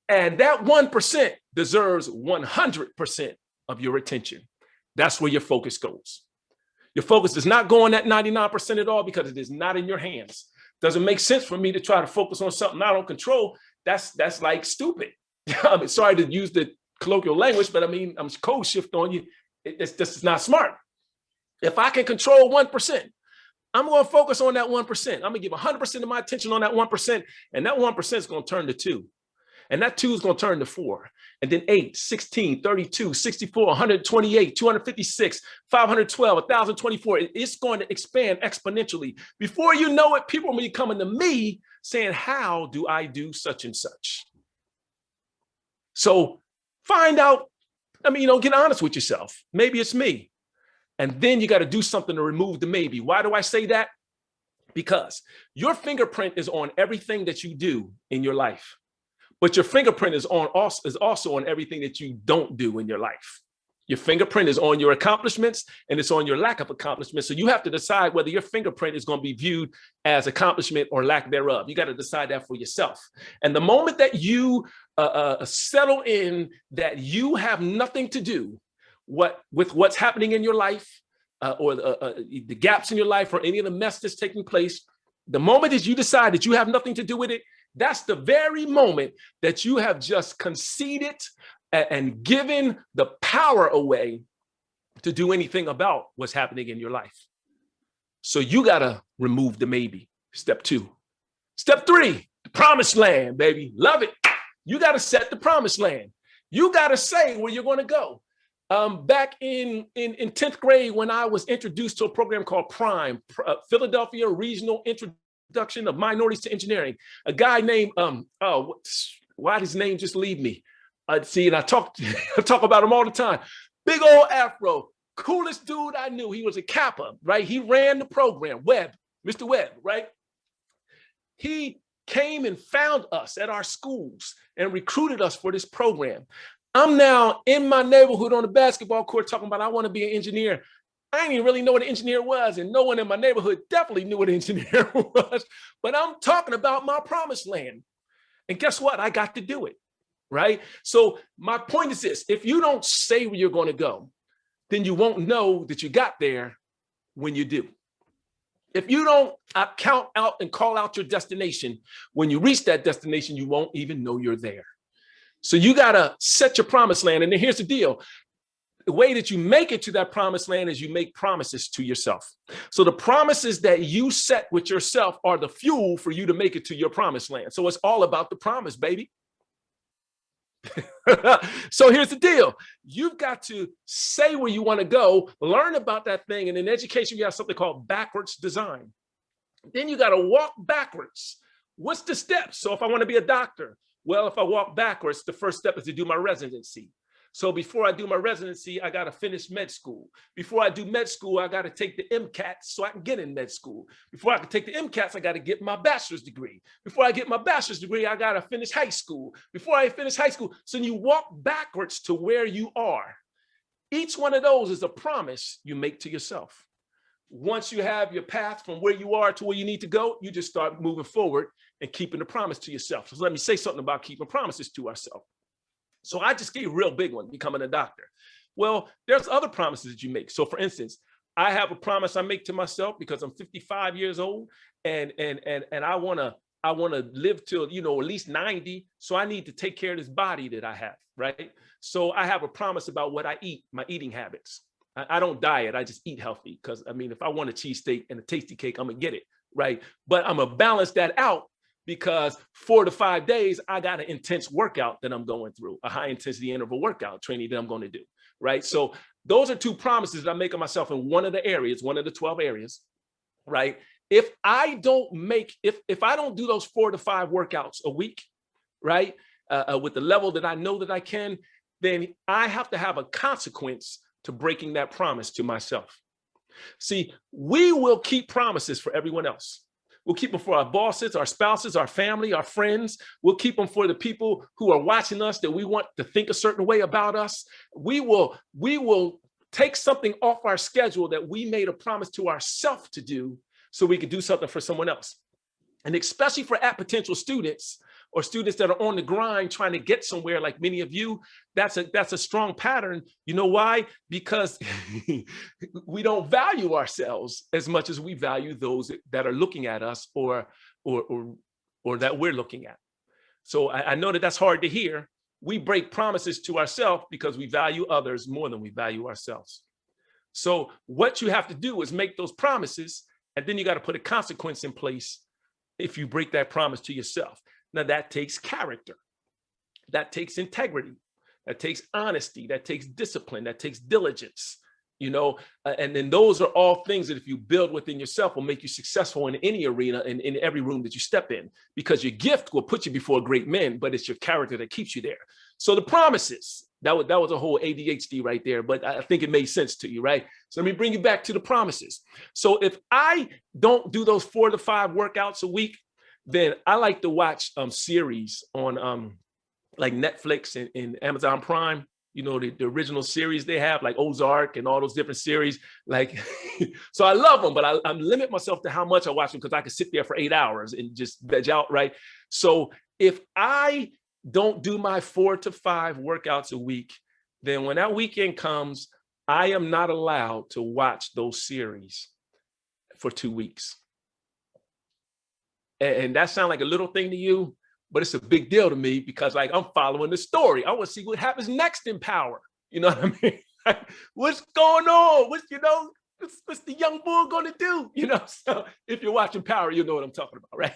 And that 1% deserves 100% of your attention. That's where your focus goes. Your focus does not go on that 99% at all because it is not in your hands. Doesn't make sense for me to try to focus on something I don't control. That's like stupid. I mean, sorry to use the colloquial language, but I mean, I'm code shift on you. It's just not smart. If I can control 1%, I'm going to focus on that 1%. I'm going to give 100% of my attention on that 1%, and that 1% is going to turn to 2. And that 2 is going to turn to 4. And then 8, 16, 32, 64, 128, 256, 512, 1,024. It's going to expand exponentially. Before you know it, people will be coming to me saying, how do I do such and such? So find out, I mean, get honest with yourself. Maybe it's me. And then you got to do something to remove the maybe. Why do I say that? Because your fingerprint is on everything that you do in your life. But your fingerprint is also on everything that you don't do in your life. Your fingerprint is on your accomplishments and it's on your lack of accomplishments. So you have to decide whether your fingerprint is going to be viewed as accomplishment or lack thereof. You got to decide that for yourself. And the moment that you settle in that you have nothing to do with what's happening in your life or the gaps in your life or any of the mess that's taking place, the moment that you decide that you have nothing to do with it, that's the very moment that you have just conceded and given the power away to do anything about what's happening in your life. So you got to remove the maybe. Step 2. Step 3, the promised land, baby. Love it. You got to set the promised land. You got to say where you're going to go. Back in 10th grade, when I was introduced to a program called PRIME, Philadelphia Regional Introduction of Minorities to Engineering, a guy named, why did his name just leave me? See, and I talk about him all the time. Big old afro, coolest dude I knew. He was a Kappa, right? He ran the program, Webb, Mr. Webb, right? He came and found us at our schools and recruited us for this program. I'm now in my neighborhood on the basketball court talking about I want to be an engineer. I didn't even really know what an engineer was, and no one in my neighborhood definitely knew what an engineer was, but I'm talking about my promised land. And guess what? I got to do it, right? So my point is this: if you don't say where you're going to go, then you won't know that you got there when you do. If you don't count out and call out your destination, when you reach that destination, you won't even know you're there. So you got to set your promised land. And then here's the deal. The way that you make it to that promised land is you make promises to yourself. So the promises that you set with yourself are the fuel for you to make it to your promised land. So it's all about the promise, baby. So here's the deal. You've got to say where you want to go, learn about that thing. And in education, you have something called backwards design. Then you got to walk backwards. What's the steps? So if I want to be a doctor, well, if I walk backwards, the first step is to do my residency. So before I do my residency, I got to finish med school. Before I do med school, I got to take the MCATs so I can get in med school. Before I can take the MCATs, I got to get my bachelor's degree. Before I get my bachelor's degree, I got to finish high school. Before I finish high school, so you walk backwards to where you are. Each one of those is a promise you make to yourself. Once you have your path from where you are to where you need to go, you just start moving forward and keeping the promise to yourself. So let me say something about keeping promises to ourselves. So I just gave a real big one, becoming a doctor. Well, there's other promises that you make. So for instance, I have a promise I make to myself because I'm 55 years old and I want to live till, at least 90. So I need to take care of this body that I have, right? So I have a promise about what I eat, my eating habits. I don't diet, I just eat healthy because if I want a cheesesteak and a tasty cake, I'm gonna get it, right? But I'm gonna balance that out because 4 to 5 days, I got an intense workout that I'm going through, a high intensity interval workout training that I'm going to do, right? So those are 2 promises that I'm making myself in one of the areas, one of the 12 areas, right? If I don't do those 4 to 5 workouts a week, right? With the level that I know that I can, then I have to have a consequence to breaking that promise to myself. See, we will keep promises for everyone else. We'll keep them for our bosses, our spouses, our family, our friends. We'll keep them for the people who are watching us that we want to think a certain way about us. We will take something off our schedule that we made a promise to ourselves to do so we could do something for someone else. And especially for at potential students, or students that are on the grind trying to get somewhere, like many of you, that's a strong pattern. You know why? Because we don't value ourselves as much as we value those that are looking at us or that we're looking at. So I know that that's hard to hear. We break promises to ourselves because we value others more than we value ourselves. So what you have to do is make those promises, and then you got to put a consequence in place if you break that promise to yourself. Now that takes character, that takes integrity, that takes honesty, that takes discipline, that takes diligence, and then those are all things that if you build within yourself will make you successful in any arena and in every room that you step in, because your gift will put you before great men, but it's your character that keeps you there. So the promises, that was a whole ADHD right there, but I think it made sense to you, right? So let me bring you back to the promises. So if I don't do those 4 to 5 workouts a week, then I like to watch series on like Netflix and Amazon Prime, the original series they have, like Ozark and all those different series. Like, so I love them, but I limit myself to how much I watch them because I could sit there for 8 hours and just veg out, right? So if I don't do my 4 to 5 workouts a week, then when that weekend comes, I am not allowed to watch those series for 2 weeks. And that sounds like a little thing to you, but it's a big deal to me because, like, I'm following the story. I want to see what happens next in Power. You know what I mean? What's going on? What's the young bull going to do? So if you're watching Power, you know what I'm talking about, right?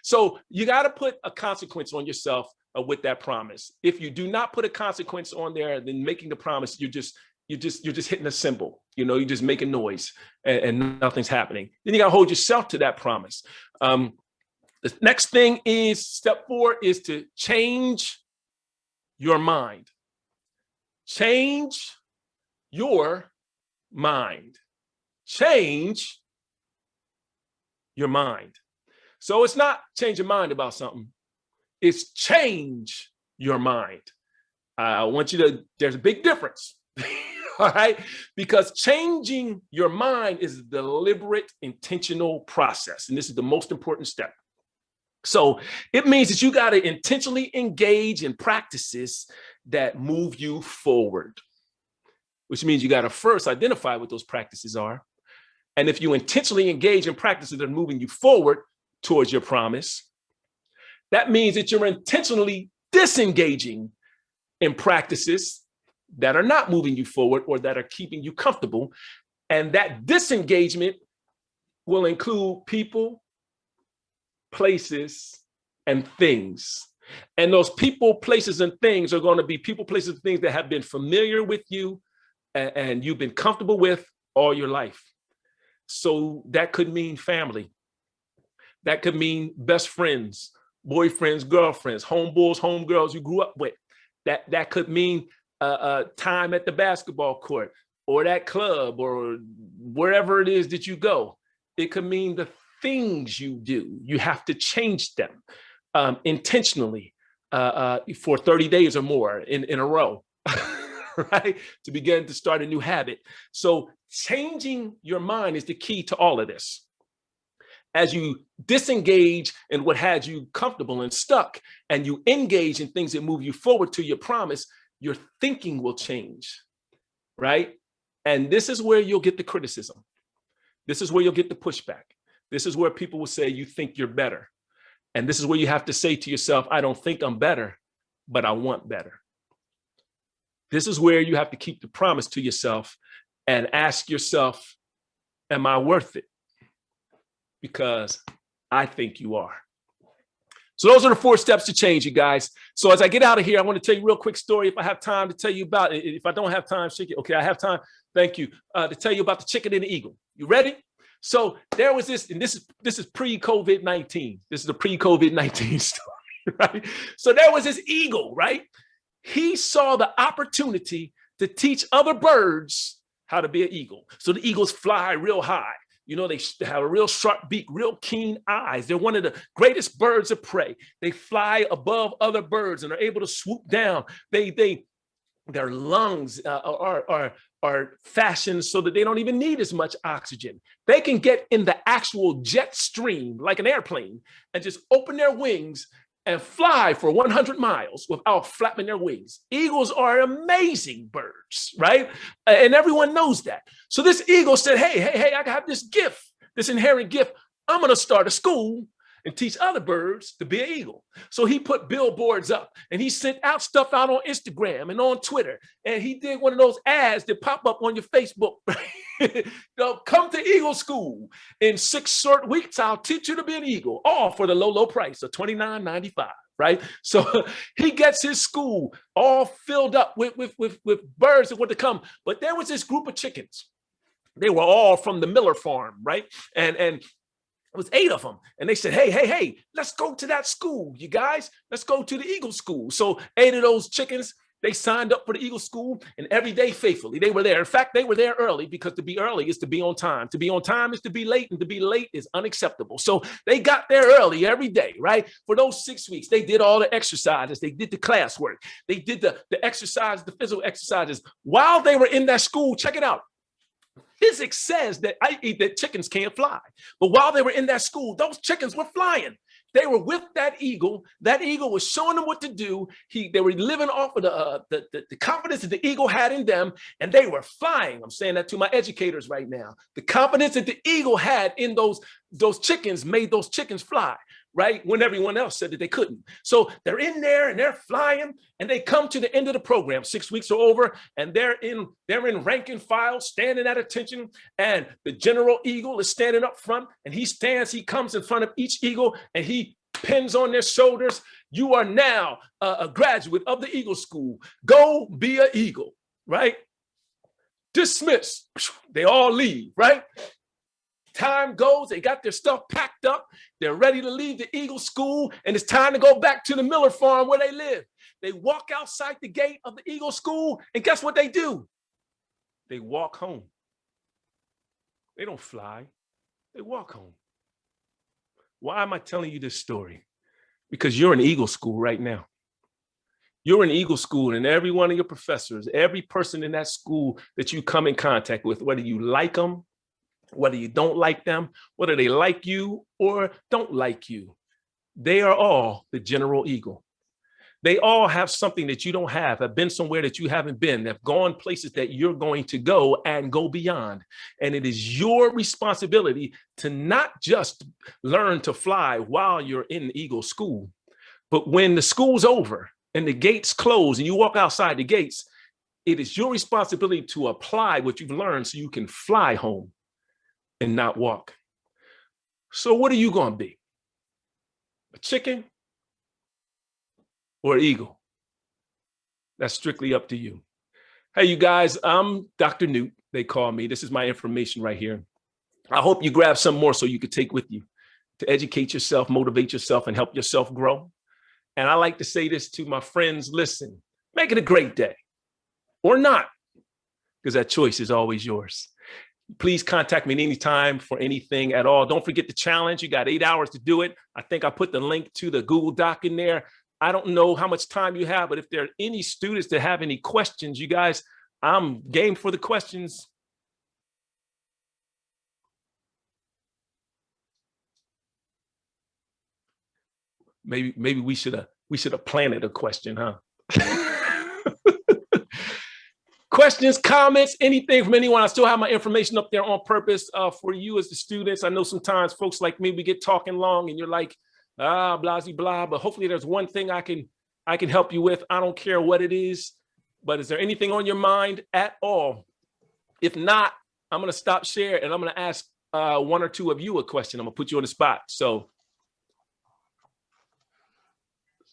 So you got to put a consequence on yourself with that promise. If you do not put a consequence on there, then making the promise, you're just hitting a symbol. You're just making noise and nothing's happening. Then you got to hold yourself to that promise. The next thing is step 4 is to change your mind. Change your mind. Change your mind. So it's not change your mind about something. It's change your mind. I want you to, there's a big difference. All right, because changing your mind is a deliberate, intentional process. And this is the most important step. So it means that you got to intentionally engage in practices that move you forward, which means you got to first identify what those practices are. And if you intentionally engage in practices that are moving you forward towards your promise, that means that you're intentionally disengaging in practices that are not moving you forward or that are keeping you comfortable. And that disengagement will include people, places, and things. And those people, places, and things are going to be people, places, and things that have been familiar with you and you've been comfortable with all your life. So that could mean family. That could mean best friends, boyfriends, girlfriends, homeboys, homegirls you grew up with. That could mean time at the basketball court or that club or wherever it is that you go. It could mean the things you do. You have to change them intentionally for 30 days or more in a row, right? To begin to start a new habit. So changing your mind is the key to all of this. As you disengage in what had you comfortable and stuck, and you engage in things that move you forward to your promise, your thinking will change, right? And this is where you'll get the criticism. This is where you'll get the pushback. This is where people will say, you think you're better. And this is where you have to say to yourself, I don't think I'm better, but I want better. This is where you have to keep the promise to yourself and ask yourself, am I worth it? Because I think you are. So those are the 4 steps to change, you guys. So as I get out of here, I want to tell you a real quick story. If I have time to tell you about it, if I don't have time, okay, I have time. Thank you. To tell you about the chicken and the eagle. You ready? So there was this, and this is pre-COVID-19. This is a pre-COVID-19 story, right? So there was this eagle, right? He saw the opportunity to teach other birds how to be an eagle. So the eagles fly real high. They have a real sharp beak, real keen eyes. They're one of the greatest birds of prey. They fly above other birds and are able to swoop down. Their lungs are are fashioned so that they don't even need as much oxygen. They can get in the actual jet stream like an airplane and just open their wings and fly for 100 miles without flapping their wings. Eagles are amazing birds, right? And everyone knows that. So this eagle said, hey, I have this gift, this inherent gift. I'm gonna start a school and teach other birds to be an eagle. So he put billboards up and he sent out stuff out on Instagram and on Twitter. And he did one of those ads that pop up on your Facebook. Come to Eagle School. In 6 short weeks, I'll teach you to be an eagle, all for the low price of $29.95. Right? So he gets his school all filled up with birds that want to come. But there was this group of chickens. They were all from the Miller farm, right? And it was 8 of them. And they said, hey, let's go to that school, you guys. Let's go to the Eagle School. So 8 of those chickens, they signed up for the Eagle School, and every day faithfully, they were there. In fact, they were there early, because to be early is to be on time. To be on time is to be late, and to be late is unacceptable. So they got there early every day, right? For those 6 weeks, they did all the exercises. They did the classwork. They did the exercises, the physical exercises. While they were in that school, check it out. Physics says that chickens can't fly. But while they were in that school, those chickens were flying. They were with that eagle. That eagle was showing them what to do. They were living off of the confidence that the eagle had in them, and they were flying. I'm saying that to my educators right now. The confidence that the eagle had in those chickens made those chickens fly, right? When everyone else said that they couldn't. So they're in there and they're flying, and they come to the end of the program. 6 weeks are over, and they're in rank and file, standing at attention. And the general eagle is standing up front, and he comes in front of each eagle, and he pins on their shoulders. You are now a graduate of the Eagle School. Go be an eagle, right? Dismiss. They all leave, right? Time goes, they got their stuff packed up. They're ready to leave the Eagle School, and it's time to go back to the Miller farm where they live. They walk outside the gate of the Eagle School, and guess what they do? They walk home. They don't fly. They walk home. Why am I telling you this story? Because you're in Eagle School right now. You're in Eagle School, and every one of your professors, every person in that school that you come in contact with, whether you like them, whether you don't like them, whether they like you or don't like you, they are all the general eagle. They all have something that you don't have been somewhere that you haven't been, have gone places that you're going to go and go beyond. And it is your responsibility to not just learn to fly while you're in Eagle School, but when the school's over and the gates close and you walk outside the gates, it is your responsibility to apply what you've learned so you can fly home and not walk. So what are you going to be? A chicken or an eagle? That's strictly up to you. Hey, you guys, I'm Dr. Newt, they call me. This is my information right here. I hope you grab some more so you could take with you to educate yourself, motivate yourself, and help yourself grow. And I like to say this to my friends: listen, make it a great day or not, because that choice is always yours. Please contact me at any time for anything at all. Don't forget the challenge. You got 8 hours to do it. I think I put the link to the Google Doc in there. I don't know how much time you have, but if there are any students that have any questions, you guys, I'm game for the questions. Maybe we should have planted a question, huh? Questions, comments, anything from anyone. I still have my information up there on purpose for you as the students. I know sometimes folks like me, we get talking long and you're like, blah, blah, but hopefully there's one thing I can help you with. I don't care what it is, but is there anything on your mind at all? If not, I'm going to stop share and I'm going to ask one or two of you a question. I'm going to put you on the spot. So.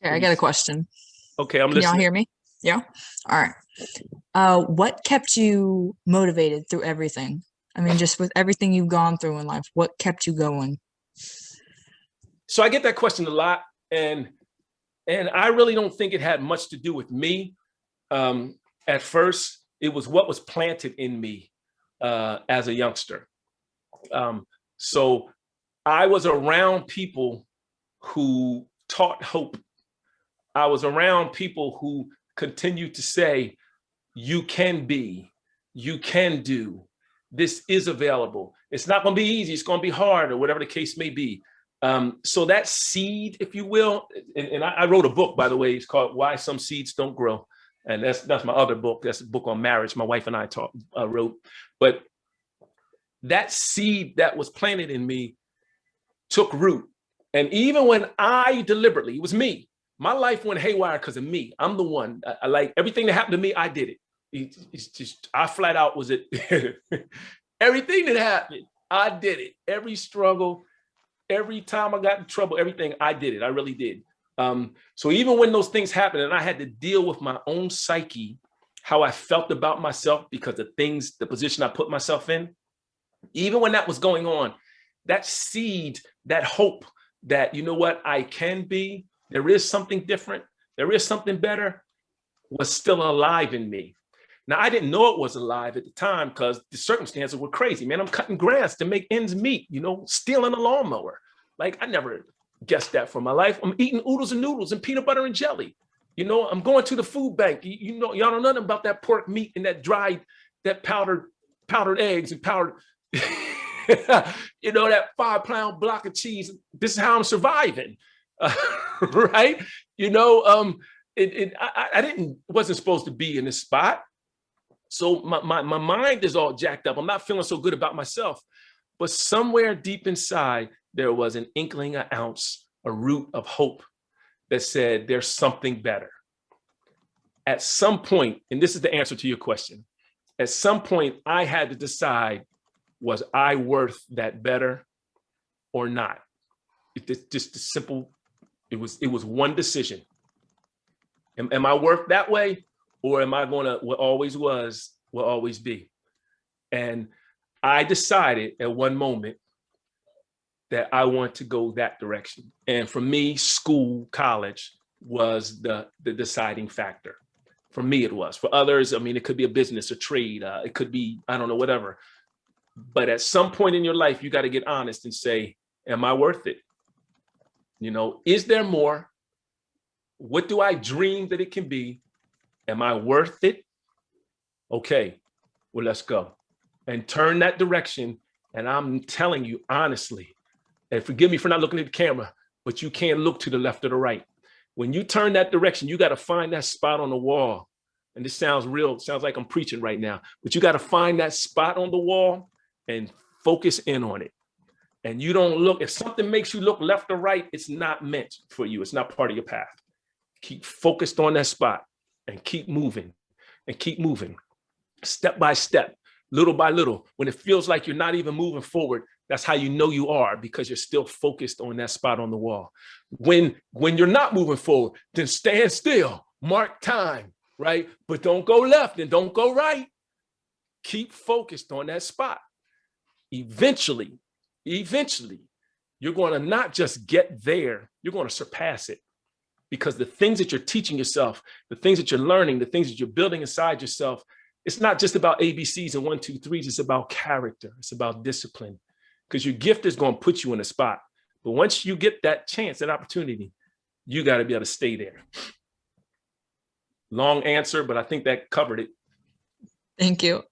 Yeah, I got a question. Okay, I'm listening. Can y'all hear me? Yeah. All right. What kept you motivated through everything? I mean, just with everything you've gone through in life, what kept you going? So I get that question a lot, and I really don't think it had much to do with me. At first, it was what was planted in me as a youngster. So I was around people who taught hope. I was around people who continued to say, you can be, You can do. This is available. It's not going to be easy. It's going to be hard, or whatever the case may be. So that seed, if you will, and I wrote a book, by the way. It's called Why Some Seeds Don't Grow. And that's my other book. That's a book on marriage. My wife and I wrote. But that seed that was planted in me took root. And even when I deliberately, it was me, my life went haywire because of me. I'm the one. I like everything that happened to me, I did it. It's just, I flat out was it. Everything that happened, I did it. Every struggle, every time I got in trouble, everything, I did it. I really did. So even when those things happened and I had to deal with my own psyche, how I felt about myself because of things, the position I put myself in, even when that was going on, that seed, that hope that, you know what, I can be, there is something different, there is something better, was still alive in me. Now, I didn't know it was alive at the time because the circumstances were crazy, man. I'm cutting grass to make ends meet, you know, stealing a lawnmower. Like, I never guessed that for my life. I'm eating oodles and noodles and peanut butter and jelly. You know, I'm going to the food bank. You know, y'all know nothing about that pork meat and that dried, that powdered eggs and powdered, you know, that 5-pound block of cheese. This is how I'm surviving, right? You know, I wasn't supposed to be in this spot. So my mind is all jacked up. I'm not feeling so good about myself. But somewhere deep inside, there was an inkling, an ounce, a root of hope that said there's something better. At some point, and this is the answer to your question, at some point I had to decide, was I worth that better or not? It's just a simple, it was one decision. Am I worth that way? Or am I going to, what always was, will always be? And I decided at one moment that I want to go that direction. And for me, school, college was the deciding factor. For me, it was. For others, I mean, it could be a business, a trade. It could be, I don't know, whatever. But at some point in your life, you got to get honest and say, am I worth it? You know, is there more? What do I dream that it can be? Am I worth it? Okay, well, let's go and turn that direction. And I'm telling you honestly, and forgive me for not looking at the camera, but you can't look to the left or the right. When you turn that direction, you got to find that spot on the wall. And this sounds real, sounds like I'm preaching right now, but you got to find that spot on the wall and focus in on it. And you don't look, if something makes you look left or right, it's not meant for you. It's not part of your path. Keep focused on that spot and keep moving and keep moving step by step, little by little. When it feels like you're not even moving forward, that's how you know you are, because you're still focused on that spot on the wall. When you're not moving forward, then stand still, mark time, right? But don't go left and don't go right. Keep focused on that spot. Eventually, you're going to not just get there, you're going to surpass it. Because the things that you're teaching yourself, the things that you're learning, the things that you're building inside yourself, it's not just about ABCs and 1, 2, 3s. It's about character. It's about discipline. Because your gift is going to put you in a spot. But once you get that chance, that opportunity, you got to be able to stay there. Long answer, but I think that covered it. Thank you.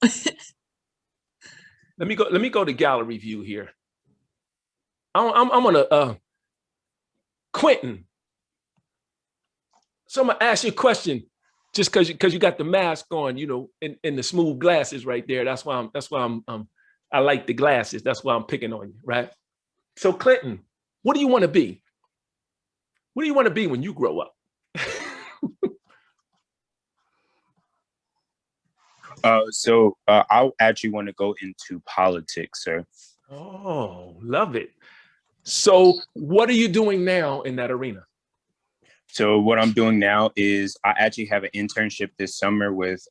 Let me go to gallery view here. I'm gonna Quentin. So I'm gonna ask you a question, just because you got the mask on, you know, and the smooth glasses right there. That's why I like the glasses. That's why I'm picking on you, right? So Clinton, what do you want to be? What do you want to be when you grow up? I actually want to go into politics, sir. Oh, love it. So what are you doing now in that arena? So what I'm doing now is I actually have an internship this summer with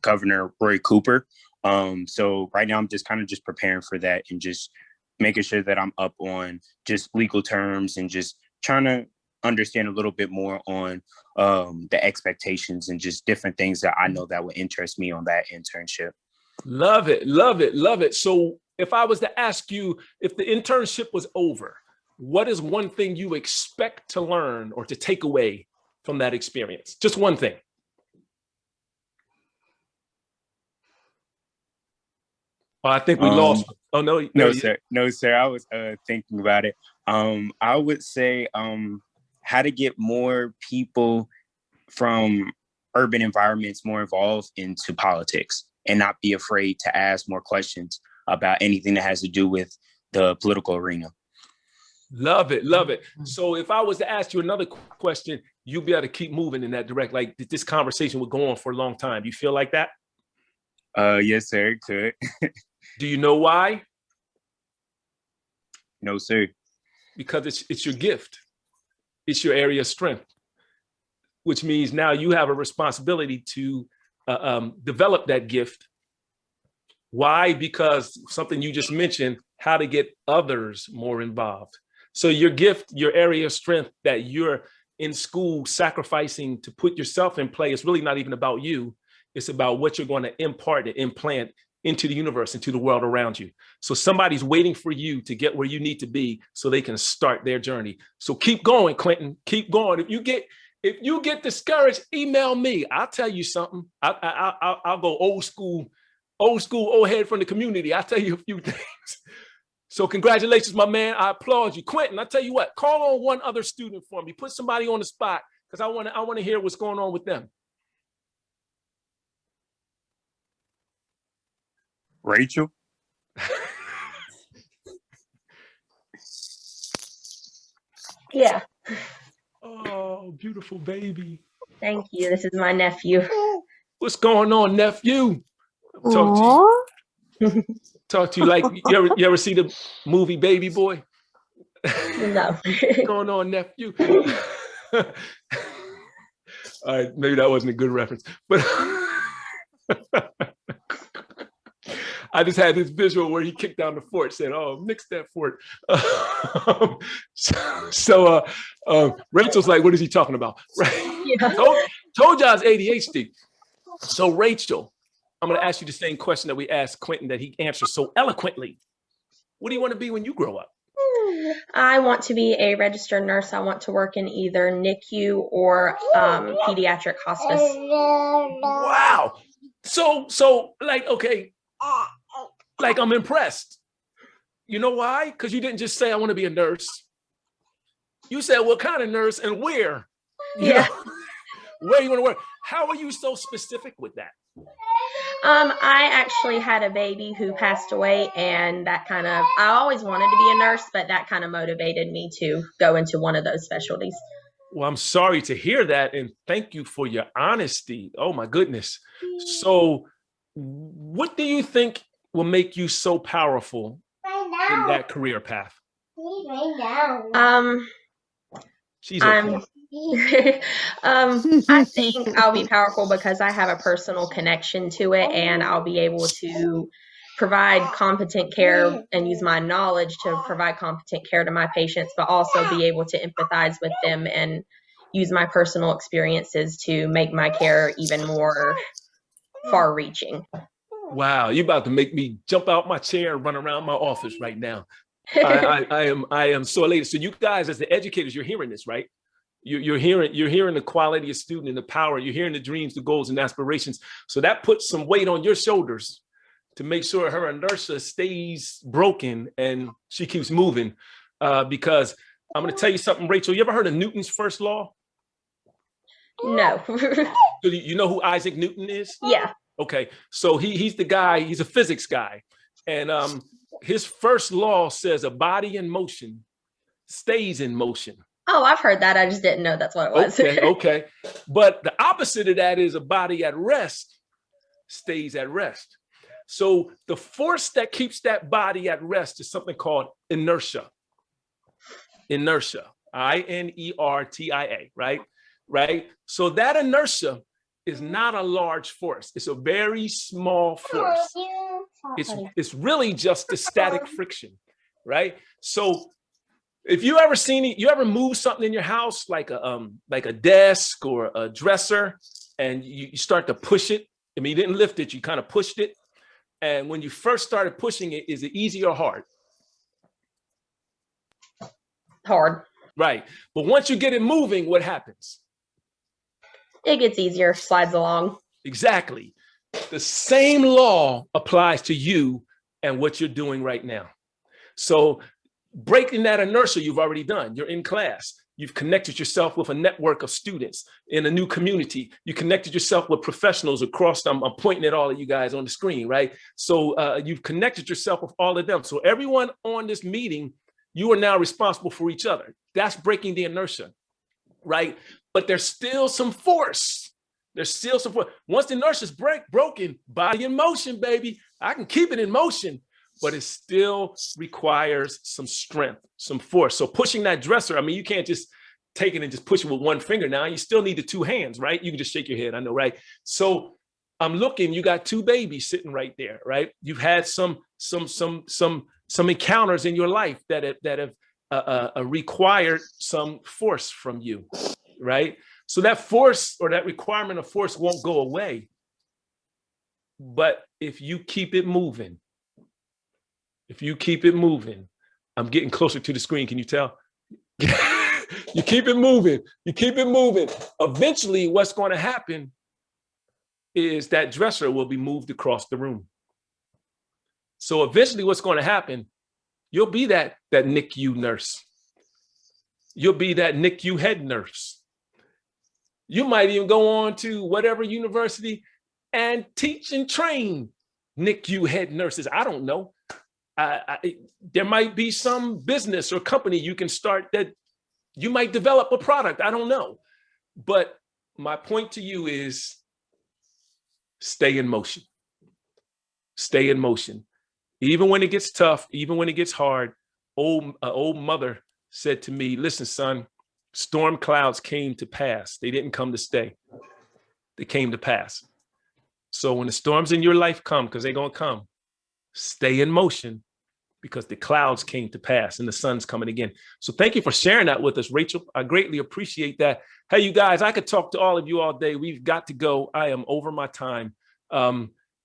Governor Roy Cooper. So right now I'm just kind of just preparing for that and just making sure that I'm up on just legal terms and just trying to understand a little bit more on the expectations and just different things that I know that would interest me on that internship. Love it, love it, love it. So if I was to ask you, if the internship was over, what is one thing you expect to learn or to take away from that experience? Just one thing. Oh, I think we lost. Oh no, no, sir. No, sir. I was thinking about it. I would say how to get more people from urban environments more involved into politics and not be afraid to ask more questions about anything that has to do with the political arena. Love it, love it. So if I was to ask you another question, you'd be able to keep moving in that direction. Like this conversation would go on for a long time. You feel like that? Yes, sir. It could. Do you know why? No, sir. Because it's your gift. It's your area of strength, which means now you have a responsibility to develop that gift. Why? Because something you just mentioned, how to get others more involved. So your gift, your area of strength that you're in school sacrificing to put yourself in play, it's really not even about you. It's about what you're going to impart and implant into the universe, into the world around you. So somebody's waiting for you to get where you need to be so they can start their journey. So keep going, Quentin, keep going. If you get discouraged, email me. I'll tell you something. I'll go old school, old head from the community. I'll tell you a few things. So congratulations, my man. I applaud you. Quentin, I'll tell you what, call on one other student for me. Put somebody on the spot because I want to hear what's going on with them. Rachel. Yeah. Oh, beautiful baby. Thank you. This is my nephew. What's going on, nephew? Talk to you like you ever see the movie Baby Boy? No. What's going on, nephew? All right, maybe that wasn't a good reference, but I just had this visual where he kicked down the fort, said, "Oh, nix that fort." Rachel's like, "What is he talking about?" Right? Yeah. Told y'all it's ADHD. So Rachel, I'm going to ask you the same question that we asked Quentin that he answers so eloquently. What do you want to be when you grow up? I want to be a registered nurse. I want to work in either NICU or pediatric hospice. Wow. So like, okay, like I'm impressed. You know why? Because you didn't just say, I want to be a nurse. You said, what kind of nurse and where? You know, where you want to work? How are you so specific with that? I actually had a baby who passed away, and that I always wanted to be a nurse, but that kind of motivated me to go into one of those specialties. Well, I'm sorry to hear that, and thank you for your honesty. Oh my goodness. So what do you think will make you so powerful in that career path? She's okay. I think I'll be powerful because I have a personal connection to it, and I'll be able to provide competent care and use my knowledge to provide competent care to my patients, but also be able to empathize with them and use my personal experiences to make my care even more far-reaching. Wow, you're about to make me jump out my chair and run around my office right now. I am so elated. So you guys, as the educators, you're hearing this, right? You're hearing the quality of student and the power. You're hearing the dreams, the goals, and aspirations. So that puts some weight on your shoulders to make sure her inertia stays broken and she keeps moving. Because I'm going to tell you something, Rachel. You ever heard of Newton's first law? No. So you know who Isaac Newton is? Yeah. Okay, so he's the guy. He's a physics guy, and his first law says a body in motion stays in motion. Oh, I've heard that. I just didn't know that's what it was. Okay. But the opposite of that is a body at rest stays at rest. So the force that keeps that body at rest is something called inertia. Inertia, I-N-E-R-T-I-A, right? Right? So that inertia is not a large force. It's a very small force. It's really just the static friction, right? So if you ever move something in your house like a desk or a dresser, and you start to push it. I mean, you didn't lift it, you kind of pushed it. And when you first started pushing it, is it easy or hard? Hard. Right. But once you get it moving, what happens? It gets easier, slides along. Exactly. The same law applies to you and what you're doing right now. So breaking that inertia you've already done. You're in class. You've connected yourself with a network of students in a new community. You connected yourself with professionals across, I'm pointing at all of you guys on the screen, right? So you've connected yourself with all of them. So everyone on this meeting, you are now responsible for each other. That's breaking the inertia, right? But there's still some force. There's still some force. Once the inertia is broken, body in motion, baby. I can keep it in motion, but it still requires some strength, some force. So pushing that dresser, I mean, you can't just take it and just push it with one finger now. You still need the two hands, right? You can just shake your head, I know, right? So I'm looking, you got two babies sitting right there, right? You've had some encounters in your life that have required some force from you, right? So that force or that requirement of force won't go away. But if you keep it moving, I'm getting closer to the screen, can you tell? You keep it moving, Eventually, what's going to happen is that dresser will be moved across the room. So eventually what's going to happen, you'll be that NICU nurse. You'll be that NICU head nurse. You might even go on to whatever university and teach and train NICU head nurses. I don't know. There might be some business or company you can start that you might develop a product. I don't know. But my point to you is stay in motion. Stay in motion. Even when it gets tough, even when it gets hard, old mother said to me, listen, son, storm clouds came to pass. They didn't come to stay. They came to pass. So when the storms in your life come, because they're going to come, stay in motion because the clouds came to pass and the sun's coming again. So thank you for sharing that with us, Rachel. I greatly appreciate that. Hey, you guys, I could talk to all of you all day. We've got to go. I am over my time.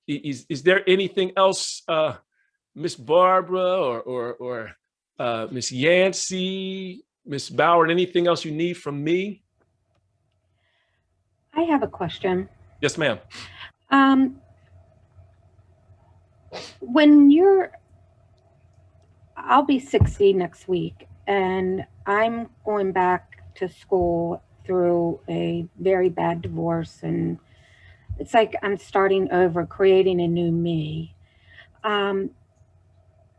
Is there anything else, Miss Barbara or Miss Yancey, Miss Bauer, anything else you need from me? I have a question. Yes, ma'am. I'll be 60 next week, and I'm going back to school through a very bad divorce, and it's like I'm starting over, creating a new me. And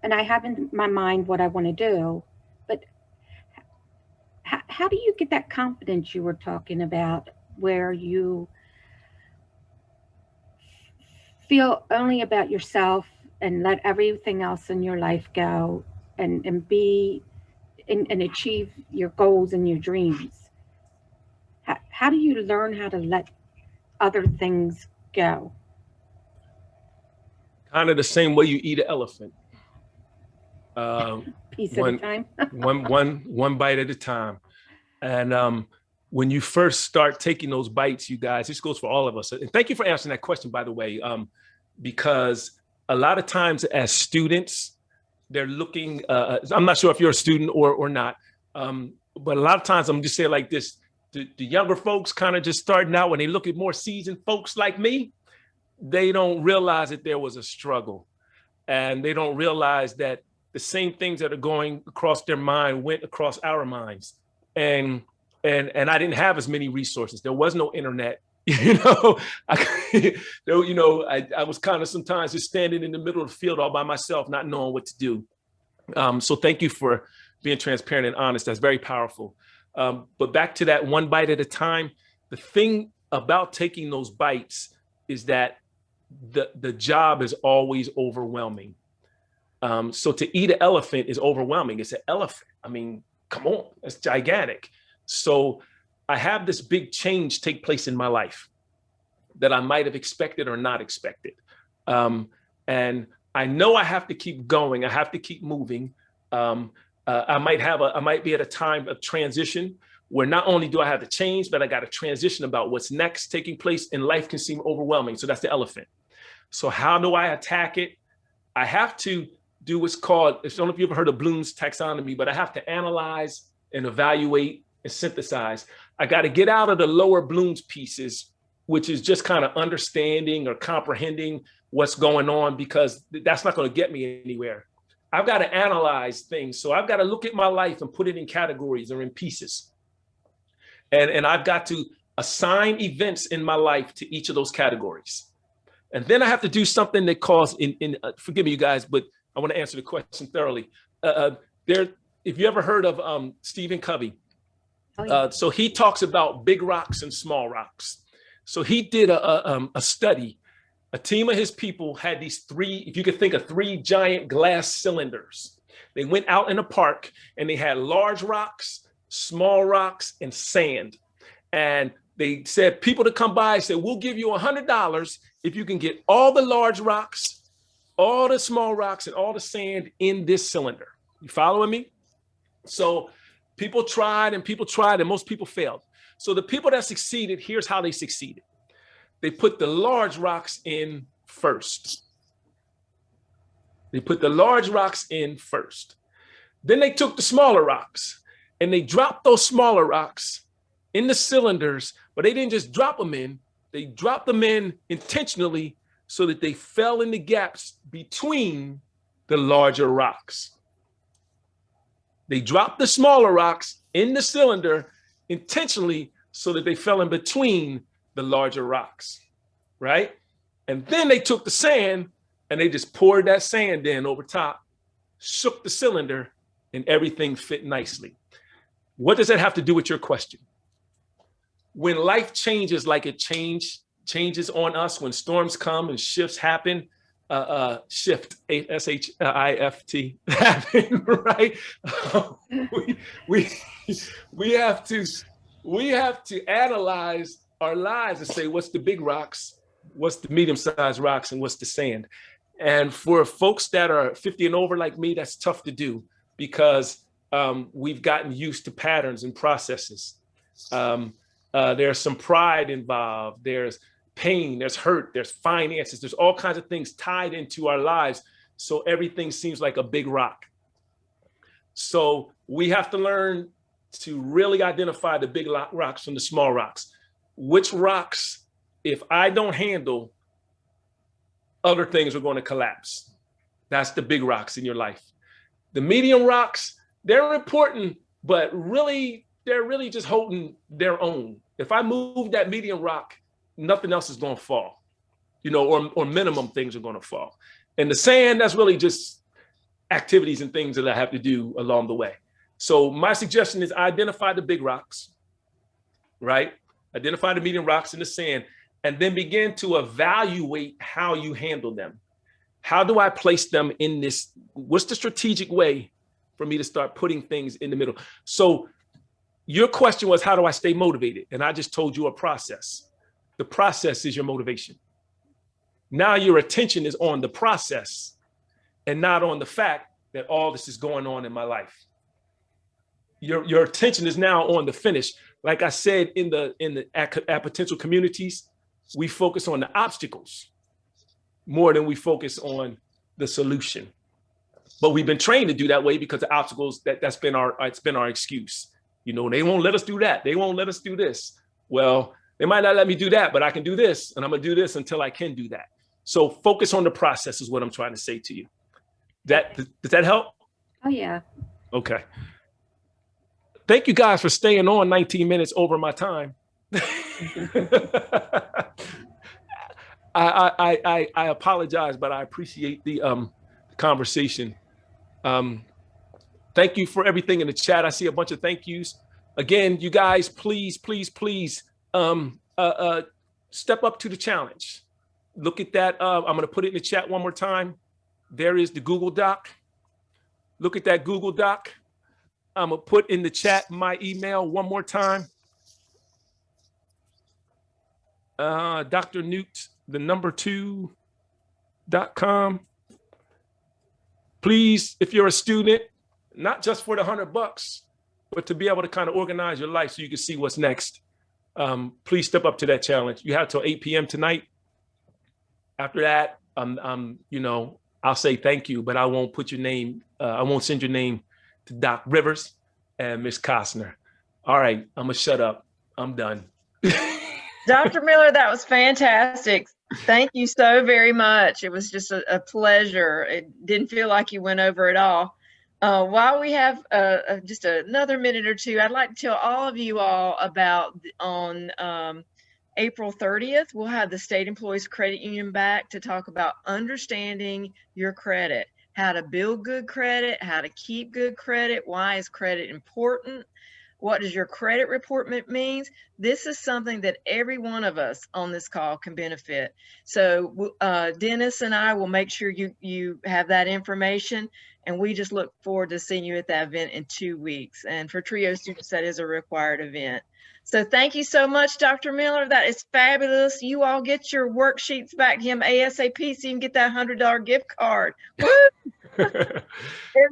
I have in my mind what I want to do, but how do you get that confidence you were talking about, where you feel only about yourself and let everything else in your life go and be and achieve your goals and your dreams? How do you learn how to let other things go? Kind of the same way you eat an elephant. Piece at a time. one bite at a time. And when you first start taking those bites, you guys, this goes for all of us. And thank you for answering that question, by the way, because a lot of times as students, they're looking, I'm not sure if you're a student or not, but a lot of times I'm just saying like this, the younger folks kind of just starting out, when they look at more seasoned folks like me, they don't realize that there was a struggle. And they don't realize that the same things that are going across their mind went across our minds. And I didn't have as many resources. There was no internet. I was kind of sometimes just standing in the middle of the field all by myself, not knowing what to do. So thank you for being transparent and honest. That's very powerful. But back to that one bite at a time, the thing about taking those bites is that the job is always overwhelming. So to eat an elephant is overwhelming. It's an elephant. I mean, come on, it's gigantic. So I have this big change take place in my life that I might have expected or not expected. And I know I have to keep going. I have to keep moving. I might be at a time of transition where not only do I have to change, but I got to transition about what's next taking place, and life can seem overwhelming. So that's the elephant. So how do I attack it? I have to do what's called, I don't know if you've ever heard of Bloom's taxonomy, but I have to analyze and evaluate and synthesize. I got to get out of the lower Bloom's pieces, which is just kind of understanding or comprehending what's going on, because that's not going to get me anywhere. I've got to analyze things. So I've got to look at my life and put it in categories or in pieces. And I've got to assign events in my life to each of those categories. And then I have to do something that calls forgive me, you guys, but I want to answer the question thoroughly. If you ever heard of Stephen Covey, so he talks about big rocks and small rocks. So he did a study. A team of his people had these three, if you could think of three giant glass cylinders. They went out in a park and they had large rocks, small rocks, and sand. And they said people to come by and said, we'll give you $100 if you can get all the large rocks, all the small rocks, and all the sand in this cylinder. You following me? So people tried and most people failed. So the people that succeeded, here's how they succeeded. They put the large rocks in first. Then they took the smaller rocks and they dropped those smaller rocks in the cylinders, but they didn't just drop them in, they dropped them in intentionally so that they fell in the gaps between the larger rocks. They dropped the smaller rocks in the cylinder intentionally so that they fell in between the larger rocks, right? And then they took the sand and they just poured that sand in over top, shook the cylinder, and everything fit nicely. What does that have to do with your question? When life changes like it changes on us, when storms come and shifts happen, shift, S-H-I-F-T, happen, right? We have to analyze our lives and say, what's the big rocks, what's the medium-sized rocks, and what's the sand? And for folks that are 50 and over like me, that's tough to do because we've gotten used to patterns and processes. There's some pride involved, there's pain, there's hurt, there's finances, there's all kinds of things tied into our lives. So everything seems like a big rock. So we have to learn to really identify the big rocks from the small rocks. Which rocks, if I don't handle, other things are going to collapse. That's the big rocks in your life. The medium rocks, they're important, but really, they're really just holding their own. If I move that medium rock, nothing else is going to fall, or minimum things are going to fall. And the sand, that's really just activities and things that I have to do along the way. So my suggestion is identify the big rocks, right? Identify the medium rocks in the sand, and then begin to evaluate how you handle them. How do I place them in this? What's the strategic way for me to start putting things in the middle? So your question was, how do I stay motivated? And I just told you a process. The process is your motivation. Now your attention is on the process and not on the fact that all this is going on in my life. Your attention is now on the finish. Like I said, at potential communities, we focus on the obstacles more than we focus on the solution. But we've been trained to do that way because the obstacles, it's been our excuse. They won't let us do that. They won't let us do this. Well, they might not let me do that, but I can do this, and I'm gonna do this until I can do that. So focus on the process is what I'm trying to say to you. Does that help? Oh yeah. Okay. Thank you guys for staying on 19 minutes over my time. I apologize, but I appreciate the conversation. Thank you for everything in the chat. I see a bunch of thank yous. Again, you guys, please, please, please step up to the challenge. Look at that. I'm going to put it in the chat one more time. There is the Google Doc. Look at that Google Doc. I'm going to put in the chat my email one more time. Dr. Newt, the number 2.com. Please, if you're a student, not just for the $100, but to be able to kind of organize your life so you can see what's next. Please step up to that challenge. You have till 8 p.m. tonight. After that, I'll say thank you, but I won't put your name. I won't send your name to Doc Rivers and Miss Costner. All right, I'm gonna shut up. I'm done. Dr. Miller, that was fantastic. Thank you so very much. It was just a pleasure. It didn't feel like you went over at all. While we have just another minute or two, I'd like to tell all of you all about on April 30th, we'll have the State Employees Credit Union back to talk about understanding your credit, how to build good credit, how to keep good credit, why is credit important, what does your credit report means. This is something that every one of us on this call can benefit. So Dennis and I will make sure you have that information, and we just look forward to seeing you at that event in 2 weeks. And for TRIO students, that is a required event. So thank you so much, Dr. Miller. That is fabulous. You all get your worksheets back to him ASAP so you can get that $100 gift card. Woo!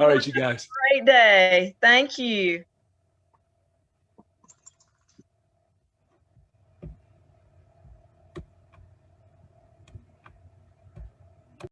All right, you guys. Great day. Thank you.